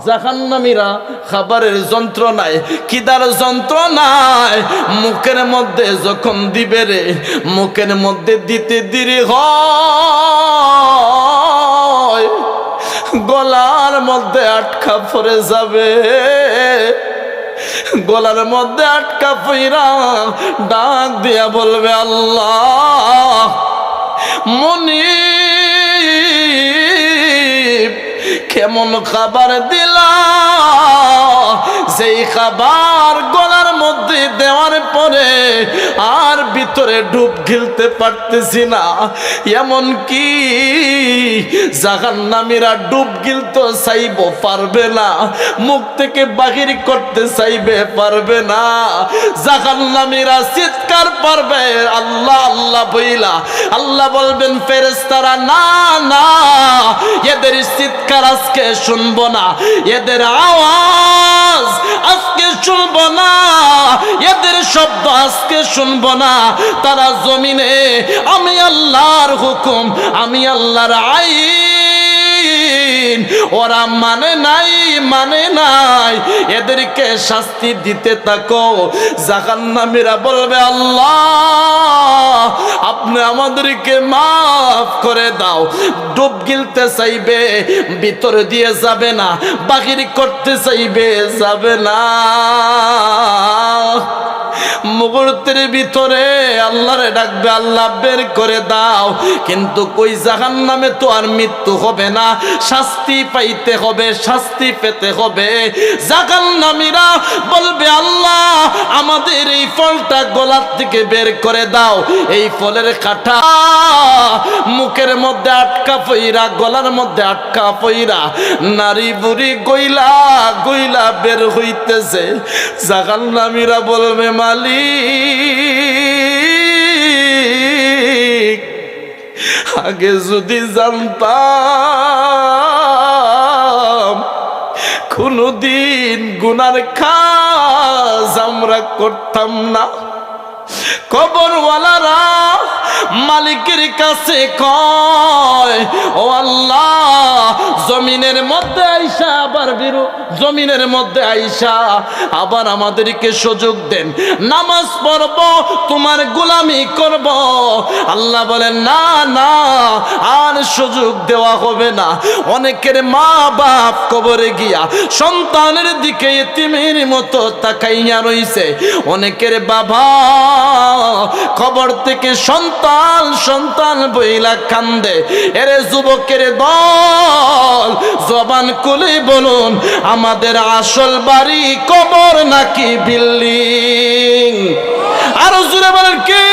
জাহান্নামীরা খাবারের যন্ত্রণায়, খিদার যন্ত্রণায় মুখের মধ্যে যখন দিবে রে, মুখের মধ্যে দিতে দেরি হয়, গলার মধ্যে আটকা পড়ে যাবে। গলার মধ্যে আটকা পইরা ডাক দিয়া বলবে আল্লাহ মুনিব কেমন খাবার দিলা, যেই খাবার গলার মধ্যে দেওয়ার পরে আর ভিতরে ডুব গিলতে পারতেছি না। এমন কি জাহান্নামীরা ডুব গিলতে চাইবো পারবে না, মুখ থেকে বাহির করতে চাইবে পারবে না। জাহান্নামীরা চিৎকার পারবে আল্লাহ আল্লাহ বইলা, আল্লাহ বলবেন ফেরেশতারা না না এদের চিৎকার আজকে শুনবো না, এদের আওয়াজ আজকে শুনবো না, এদের শব্দ আজকে শুনবো না। তারা জমিনে আমি আল্লাহর হুকুম, আমি আল্লাহর আইন ওরা মানে নাই, মানে নাই, এদেরকে শাস্তি দিতে থাকো। জাহান্নামীরা বলবে আল্লাহ আপনি আমাদেরকে মাফ করে দাও। ডুব গিলতে চাইবে, ভিতরে দিয়ে যাবে না, বাহির করতে চাইবে যাবে না। মুহূর্তের ভিতরে আল্লাহরে ডাকবে, আল্লাহ বের করে দাও। কিন্তু কই জাহান্নামে তো আর মৃত্যু হবে না, শাস্তি পাইতে হবে, শাস্তি পেতে হবে। জাহান্নামীরা বলবে আল্লাহ আমাদের এই ফলটা গলার থেকে বের করে দাও। এই ফলের কাঁটা মুখের মধ্যে আটকা পইরা, গলার মধ্যে আটকা পইরা নারী বুড়ি গইলা গইলা বের হইতেছে। জাহান্নামীরা বলবে মালিক আগে যদি জানতাম কোনদিন গুনার কাজ আমরা করতাম না। কবরওয়ালারা মালিকের কাছে কয়, ও আল্লাহ, জমিনের মধ্যে আইসা আবার জমিনের মধ্যে আইসা আবার আমাদেরকে সুযোগ দেন, নামাজ পড়ব, তোমার গোলামি করব। আল্লাহ বলেন, না না, আর সুযোগ দেওয়া হবে না। অনেকের মা বাপ কবরে গিয়া সন্তানের দিকে এতিমের মতো তাকাইয়া রইছে। অনেকের বাবা কবর থেকে সন্তান সন্তান বইলা কান্দে। এরে যুবকের দল, জবান খুলে বলুন, আমাদের আসল বাড়ি কবর নাকি বিল্ডিং? আরো জোরে বলেন কি?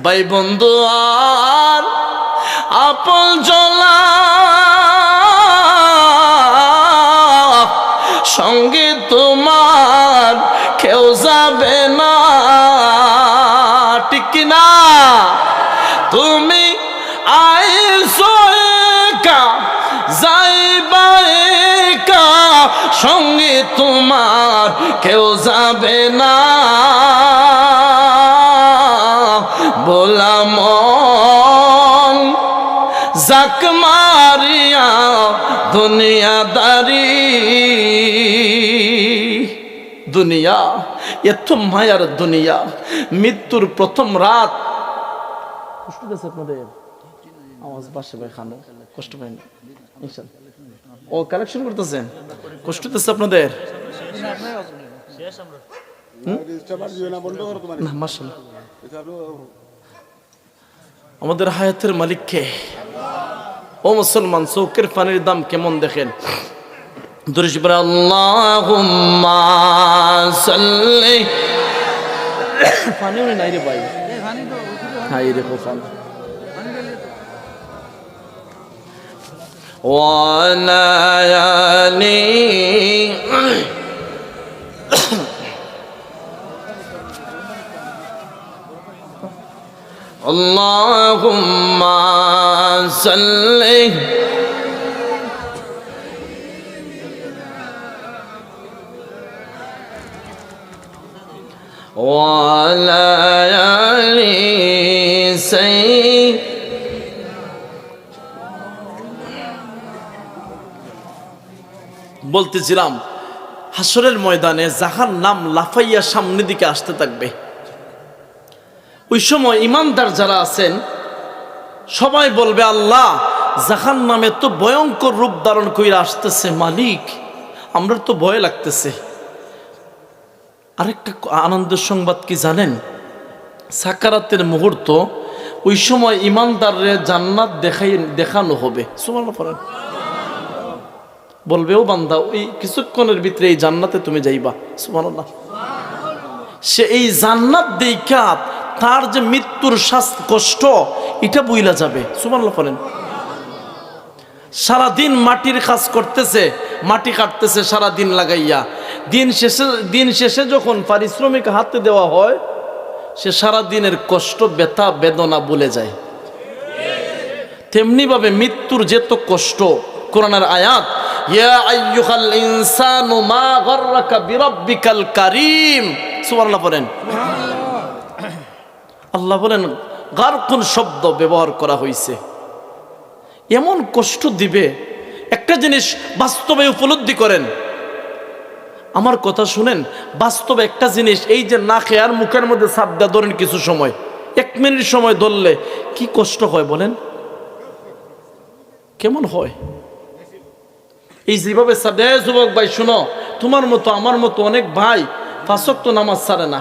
ভাই বন্ধু আর আপন জলা সঙ্গে তোমার কেউ যাবে না, ঠিক না? তুমি আইসো একা, যাইবা একা, সঙ্গে তোমার কেউ যাবে না। বললাম জাক মারিয়া দুনিয়াদারি, দুনিয়া এত মায়ার দুনিয়া। মৃত্যুর প্রথম রাত, কষ্ট দিয়েছে আপনাদের? আওয়াজ বাসে ভাই, খানো কষ্ট পাই না? ও কালেকশন করতেছেন, কষ্ট দিচ্ছে আপনাদের? আমাদের হায়াতের মালিককে। ও মুসলমান, চৌকের পানির দাম কেমন দেখেন। আল্লাহুম্মা সাল্লি, পানিও নাই রে ভাই, হাই রে পানি। ওয়ালা আলি আল্লাহুম্মা সাল্লি ওয়ালা আলি সাইয়্যিদ। বলতেছিলাম, হাসরের ময়দানে যাহার নাম লাফাইয়া সামনের দিকে আসতে থাকবে, ওই সময় ইমানদার যারা আছেন সবাই বলবে, আল্লাহ, জাহান নামে তো ভয়ঙ্কর রূপ ধারণ করে আসতেছে, মালিক আমরা তো ভয় লাগতেছে। আরেকটা আনন্দের সংবাদ কি জানেন? সাকারাতের মুহূর্ত, ওই সময় ইমানদাররে জান্নাত দেখানো হবে। সুবহানাল্লাহ পড়েন। বলবে, ও বান্দা, ওই কিছুক্ষণের ভিতরে এই জান্নাতে তুমি যাইবা। সুবহানাল্লাহ। সে এই জান্নাত দেখা তার যে মৃত্যুর কষ্ট, এটা বুইলা যাবে। সুবহানাল্লাহ পড়েন। সারাদিন মাটির কাজ করতেছে, মাটি কাটতেছে সারাদিন লাগাইয়া, দিন শেষে যখন পারিশ্রমিক হাতে দেওয়া হয়, সে সারাদিনের কষ্ট, ব্যথা, বেদনা ভুলে যায়। তেমনি ভাবে মৃত্যুর যেত কষ্ট, কোরআনের আয়াত, ইয়া আইয়ুহাল ইনসানু মা গাররাকা বিরাব্বিকাল কারীম। সুবহানাল্লাহ পড়েন। আল্লাহ বলেন, গারকুন শব্দ ব্যবহার করা হয়েছে। এমন কষ্ট দিবে, একটা জিনিস বাস্তবে উপলব্ধি করেন, আমার কথা শুনেন, বাস্তবে একটা জিনিস, এই যে না খেয়ার মুখের মধ্যে চাপ দেওয়া ধরেন কিছু সময়, 1 মিনিট সময় ধরলে কি কষ্ট হয় বলেন? কেমন হয়? এই যেভাবে চাপ দেয়। যুবক ভাই শুনো, তোমার মতো আমার মতো অনেক ভাই 5 ওয়াক্ত নামাজ ছাড়ে না।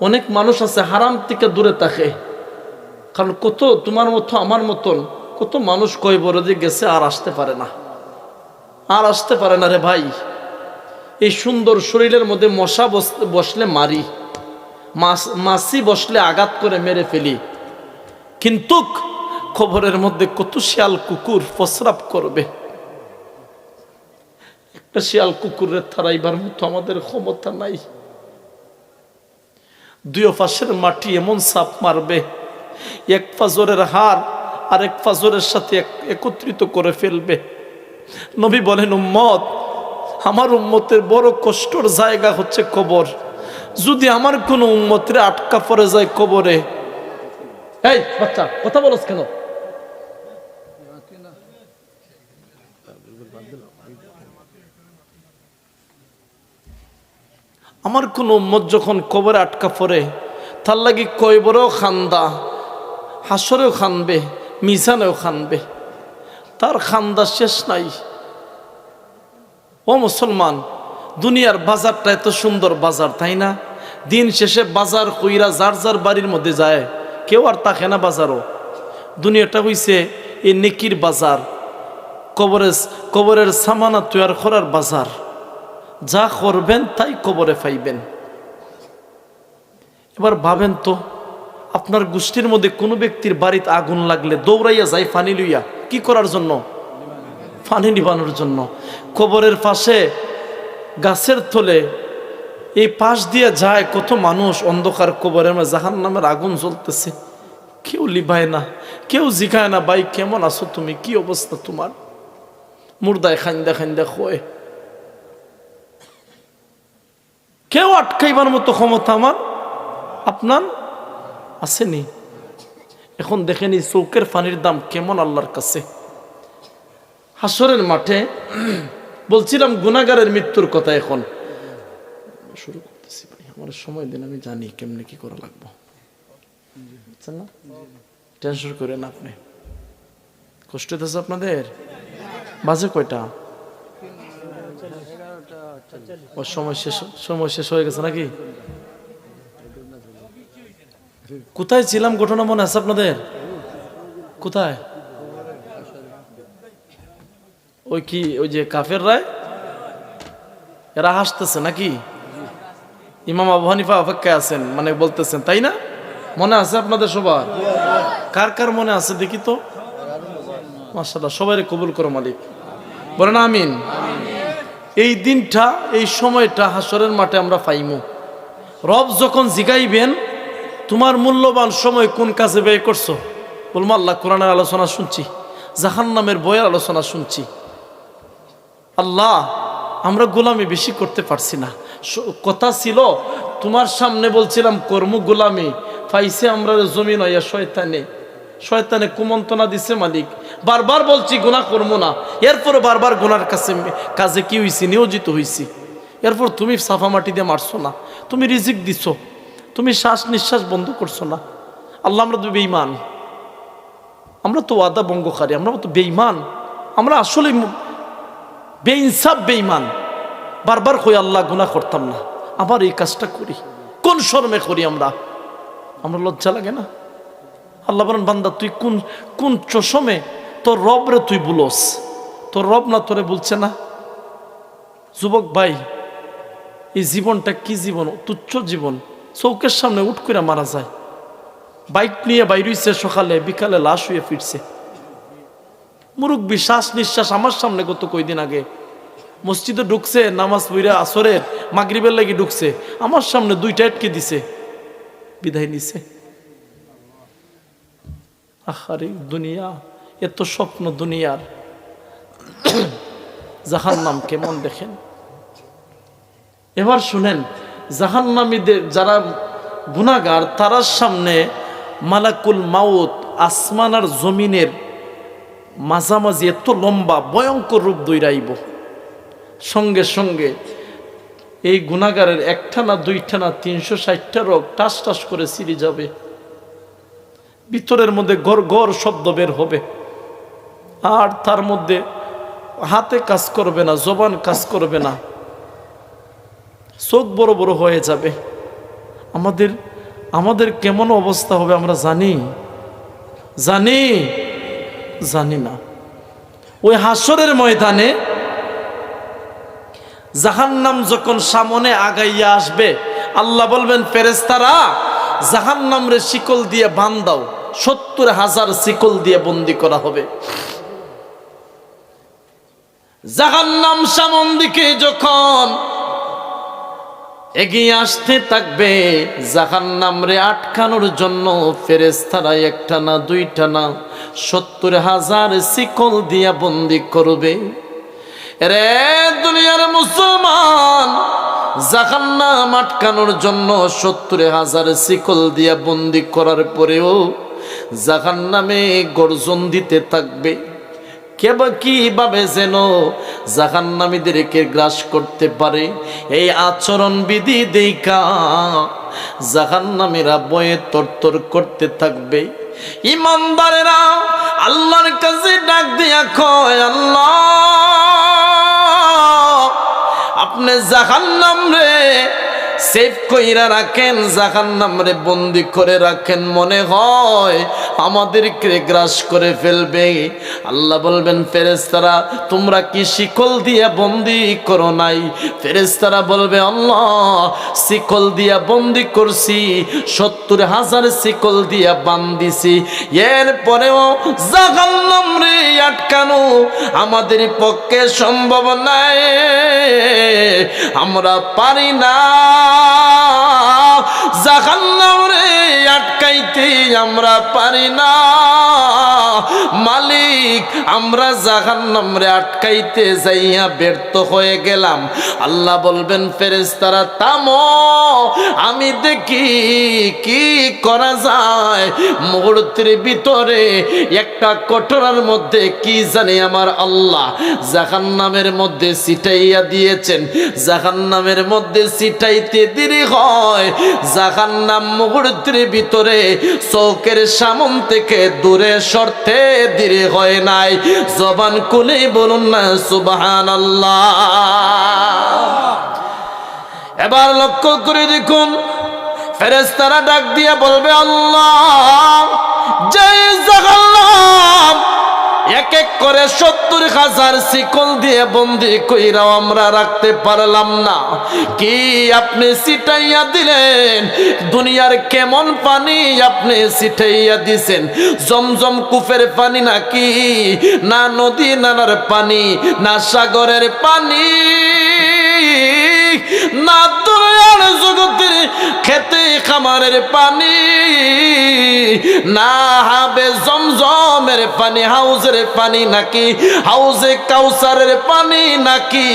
অনেক মানুষ আছে হারাম থেকে দূরে থাকে, কারণ কত তোমার মতো আমার মতন কত মানুষ কয় বড় যে গেছে, আর আসতে পারে না, আর আসতে পারে না রে ভাই। এই সুন্দর শরীরের মধ্যে মশা বসলে মারি, মাছি বসলে আঘাত করে মেরে ফেলি, কিন্তু খবরের মধ্যে কত শিয়াল কুকুর প্রস্রাব করবে। একটা শিয়াল কুকুরের থারাইবার মতো আমাদের ক্ষমতা নাই। 2 পাশের মাটি এমন চাপ মারবে, এক ফাজরের হার আরেক ফাজরের সাথে একত্রিত করে ফেলবে। নবী বলেন, উম্মত, আমার উম্মতের বড় কষ্টর জায়গা হচ্ছে কবর। যদি আমার কোনো উম্মতের আটকা পড়ে যায় কবরে, এই বাচ্চা কথা বলছ কেন? আমার কোন উম্মত যখন কবরে আটকা পড়ে, তার লাগি কয়বরেও খান্দা, হাসরেও খানবে, মিজানেও খানবে, তার খান্দা শেষ নাই। ও মুসলমান, দুনিয়ার বাজারটা এত সুন্দর বাজার, তাই না? দিন শেষে বাজার কইরা যার যার বাড়ির মধ্যে যায়, কেউ আর তাকে না বাজারও। দুনিয়াটা হইছে এই নেকির বাজার, কবরের সামানা তৈয়ার করার বাজার। যা করবেন তাই কবরে পাইবেন। এবার ভাবেন তো, আপনার গোষ্ঠীর মধ্যে কোনো ব্যক্তির বাড়িতে আগুন লাগলে দৌড়াইয়া যায় পানি লইয়া, কি করার জন্য? পানি নিবানোর জন্য। কবরের পাশে গাছের তলে এই পাশ দিয়ে যায় কত মানুষ, অন্ধকার কবরের মধ্যে জাহান্নামের আগুন জ্বলতেছে, কেউ লিভায় না, কেউ জিগায় না, ভাই কেমন আছো তুমি, কি অবস্থা তোমার? মুর্দায় খান্দা খান্দা খোয়। কেউ আটকাইবার মতো ক্ষমতা আমার আপনার আসেনি। এখন দেখেন এই চৌকের পানির দাম কেমন আল্লাহর কাছে। হাসরের মাঠে বলছিলাম গুনাহগারের মৃত্যুর কথা। এখন শুরু করতেছি ভাই, আমার সময় দিন, আমি জানি কেমনে কি করা লাগবে, বুঝছেন না? টেনশন করেন আপনি, কষ্ট হতেছে আপনাদের। বাজে কয়টা? সময় শেষ হয়ে গেছে নাকি? কোথায় ছিলাম ঘটনা মনে আছে আপনাদের? কোথায়? ওই কি ওই যে কাফের রায়, এরা হাসতেছে নাকি? ইমাম আবু হানিফা অপেক্ষায় আছেন, মানে বলতেছেন, তাই না? মনে আছে আপনাদের সবার? কার কার মনে আছে দেখি তো? মাশাআল্লাহ, সবাই কবুল করো মালিক, বলেন আমিন। এই দিনটা, এই সময়টা হাসরের মাঠে আমরা পাইমু। রব যখন জিগাইবেন তোমার মূল্যবান সময় কোন কাজে ব্যয় করছো, বলবো আল্লাহ কোরআনের আলোচনা শুনছি, জাহান্নামের বইয়ের আলোচনা শুনছি। আল্লাহ, আমরা গোলামি বেশি করতে পারছি না। কথা ছিল তোমার সামনে বলছিলাম কর্ম গোলামি, পাইছে আমরা জমিন হইয়া শয়তানে কুমন্ত্রণা দিছে মালিক। বারবার বলছি গুনাহ করবো না, এরপরে বারবার গুনার কাজে কি হয়েছি, নিয়োজিত হয়েছি। এরপর তুমি সাফা মাটি দিয়ে মারছো না, তুমি রিজিক দিছ, তুমি শ্বাস নিঃশ্বাস বন্ধ করছো না। আল্লাহ, আমরা তো বেঈমান, আমরা তো ওয়াদা ভঙ্গকারী, আমরা তো বেঈমান, আমরা আসলে বেইনসাফ বেঈমান। বারবার কই আল্লাহ গুনাহ করতাম না, আবার এই কাজটা করি, কোন শরমে করি আমরা লজ্জা লাগে না? আল্লাহ বলেন, বান্দা তুই কোন চশমে তোর রব রে তুই বুলস, তোর রব না তোরে বলছে না? যুবক ভাই, এই জীবনটা কি জীবন, তুচ্ছ জীবন, চৌকের সামনে উঠ করে মারা যায়। বাইক নিয়ে বাইরেছে, সকালে বিকালে লাশ হয়ে ফিরছে। মুরব্বি শ্বাস নিঃশ্বাস আমার সামনে গত কয়দিন আগে মসজিদে ঢুকছে, নামাজ পড়া আসরের মাগরিবের লাগি ঢুকছে, আমার সামনে দুইটা আটকে দিছে, বিদায় নিছে। আহারে দুনিয়া, এত স্বপ্ন দুনিয়ার, জাহান্নাম কেমন দেখেন। এবার শুনেন, জাহান্নামীদের যারা গুনাহগার, তার সামনে মালাকুল মাউত আসমান আর জমিনের মাঝামাঝি এত লম্বা ভয়ঙ্কর রূপ দৈরাইব। সঙ্গে সঙ্গে এই গুনাহগারের একটা না দুইটা না 360টা রোগ টাস টাস করে ছিঁড়ে যাবে। ভিতরের মধ্যে গড় গড় শব্দ বের হবে, আর তার মধ্যে হাতে কাজ করবে না, জবান কাজ করবে না, চোখ বড় বড় হয়ে যাবে। আমাদের কেমন অবস্থা হবে আমরা জানি না। ওই হাসরের ময়দানে জাহান্নাম যখন সামনে আগাইয়া আসবে, আল্লাহ বলবেন, ফেরেশতারা জাহান্নাম রে শিকল দিয়ে বান্ধাও, 70,000 শিকল দিয়ে বন্দী করা হবে। জাহান্নাম সামন দিকে যখন এগিয়ে আসতে থাকবে, জাহান্নাম রে আটকানোর জন্য ফেরেশতারা একটা না দুইটা না 70,000 শিকল দিয়া বন্দী করবে। রে দুনিয়ার মুসলমান, জাহান্নাম আটকানোর জন্য 70,000 শিকল দিয়া বন্দি করার পরেও জাহান্নামে গর্জন দিতে থাকবে। কিভাবে যেন জাহান্নামীদেরকে গ্রাস করতে পারে, এই আচরণ বিধি দেখা জাহান্নামীরা ভয়ে তরতর করতে থাকবে। ইমানদারেরা আল্লাহর কাছে ডাক দিয়া কয়, আল্লাহ আপনি জাহান্নাম রে সেভ কইরা রাখেন, জাহান্নাম রে বন্দি করে রাখেন, মনে হয় আমাদেরকে গ্রাস করে ফেলবে। আল্লাহ বলবেন, ফেরেশতারা তোমরা কি শিকল দিয়ে বন্দি করো নাই? ফেরেশতারা বলবে, আল্লাহ শিকল দিয়া বন্দি করছি, 70,000 শিকল দিয়া বান্ধিছি, এরপরেও জাহান্নাম রে আটকানো আমাদের পক্ষে সম্ভব নাই, আমরা পারি না। জাহান্নাম রে আটকাইতে আমরা পারি না মালিক, আমরা জাহান্নাম রে আটকাইতে যাইয়া ব্যর্থ হয়ে গেলাম। আল্লাহ বলবেন, ফেরেশতারা থামো, আমি দেখি কি করা যায়। মুহূর্তের ভিতরে একটা কটোরার মধ্যে কি জানি আমার আল্লাহ জাহান্নামের মধ্যে ছিটাইয়া দিয়েছেন। জাহান্নামের মধ্যে ছিটাইতে দেরি হয়, জাহান্নাম মুহূর্তের ভিতরে চৌকের সামন থেকে দূরে সরতে দেরি হয় নাই। জবান খুলে বলুন না সুবহানাল্লাহ। এবার লক্ষ্য করে দেখুন, ফেরেশতারা ডাক দিয়া বলবে, আল্লাহ যে জাহান্নাম এক এক করে 70,000 শিকল দিয়ে বন্দি কইরাও আমরা রাখতে পারলাম না, কি আপনি ছিটাইয়া দিলেন? দুনিয়ার কেমন পানি আপনি ছিটাইয়া দিছেন? জমজম কূপের পানি নাকি, না নদী নালার পানি, না সাগরের পানি, না দুনিয়ার জগতের খেতে খামারের পানি, না হাবে জমজমের পানি, হাউজের পানি নাকি হাউজে কাউসারের পানি নাকি,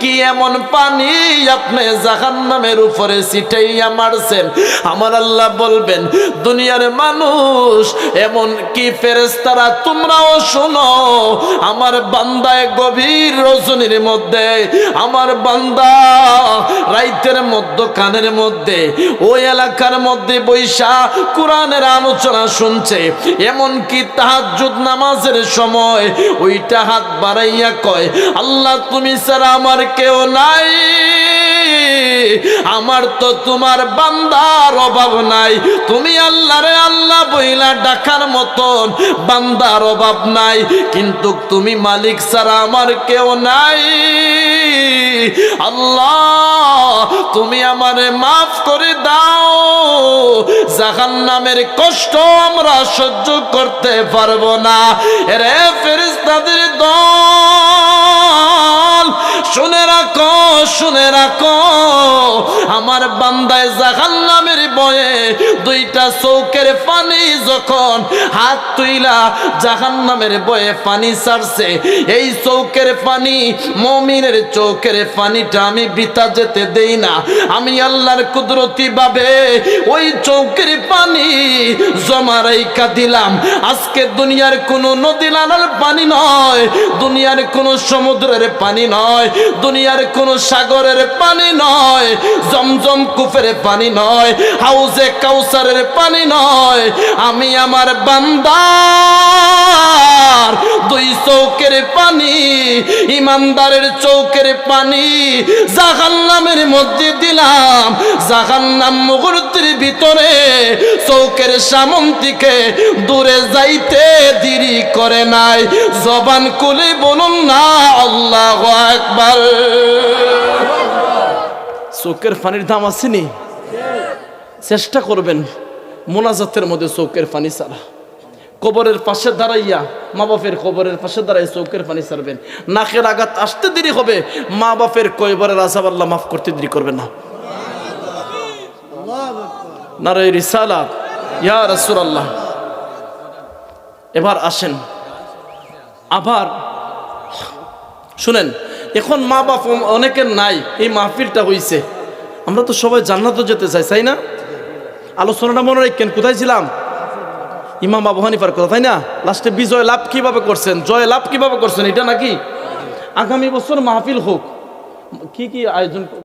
কি এমন পানি আপনি জাহান্নামের উপরে ছিটাইয়া মারছেন? আমার আল্লাহ বলবেন, দুনিয়ার মানুষ এমন কি ফেরেশতারা তোমরাও শোনো, আমার বান্দায় গভীর রজনীর মধ্যে, আমার বান্দা রাইতের মধ্য কানের মধ্যে ওই এলাকার মধ্যে বৈশা কোরআনের আলোচনা শুনছে, এমন কি তাহাজ্জুদ নামাজের সময় ওইটা হাত বাড়াইয়া কয়, আল্লাহ তুমি ছাড়া আমার কেউ নাই, আমার তো তোমার বান্দার অভাব নাই, তুমি আল্লাহরে আল্লাহ বইলা ডাকার মতন বান্দার অভাব নাই, কিন্তু তুমি মালিক ছাড়া আমার কেউ নাই। আল্লাহ তুমি আমারে মাফ করে দাও, জাহান্নামের কষ্ট আমরা সহ্য করতে পারবো না। রে ফেরেশতাদের দল, শুনে রাখো, শুনে রাখো, আমার বান্দায় জাহান্নামের বয়ে দুইটা চৌকের পানি যখন হাত তুইলা জাহান্নামের বয়ে পানি ছাড়ছে, এই চৌকের পানি, মুমিনের চৌকের পানিটা আমি বৃথা যেতে দেই না। আমি আল্লাহর কুদরতি ভাবে ওই চৌকের পানি জমা রাইখা দিলাম। আজকে দুনিয়ার কোনো নদী নালার পানি নয়, দুনিয়ার কোনো সমুদ্রের পানি নয়, দুনিয়ার কোনো সাগরের পানি নয়, জমজম কূপের পানি নয়, হাউজে কাউসারের পানি নয়, আমি আমার বান্দার দুই চৌকের পানি, ইমানদারের চৌকের পানি জাহান্নামের মধ্যে দিলাম। জাহান্নাম মুহূর্তের ভিতরে চৌকের সামন থেকে দূরে যাইতে দেরি করে নাই। জবান খুলে বলুন না আল্লাহু আকবার। চৌকের পানির দাম আসেনি? চেষ্টা করবেন মোনাজাতের মধ্যে চৌকের পানি ছাড়া। কবরের পাশে দাঁড়াইয়া, মা বাপের কবরের পাশে দাঁড়াই চৌকের পানি ছাড়বেন। নাকের আঘাত আসতে দেরি হবে, মা বাপের কয়বারের আযাব আল্লাহ মাফ করতে দেরি করবেন না। নারে রিসালাত, ইয়া রাসূলুল্লাহ। এবার আসেন, আবার শুনেন, এখন মা বাপ অনেকের নাই, এই মাহফিলটা হইছে, আমরা তো সবাই জান্নাতে যেতে চাই, তাই না? আলোচনাটা মনে রাখেন, কোথায় ছিলাম? ইমাম আবু হানিফার কথা, তাই না? লাস্টে বিজয় লাভ কিভাবে করছেন, জয় লাভ কিভাবে করছেন, এটা নাকি? আগামী বছর মাহফিল হোক, কি কি আয়োজন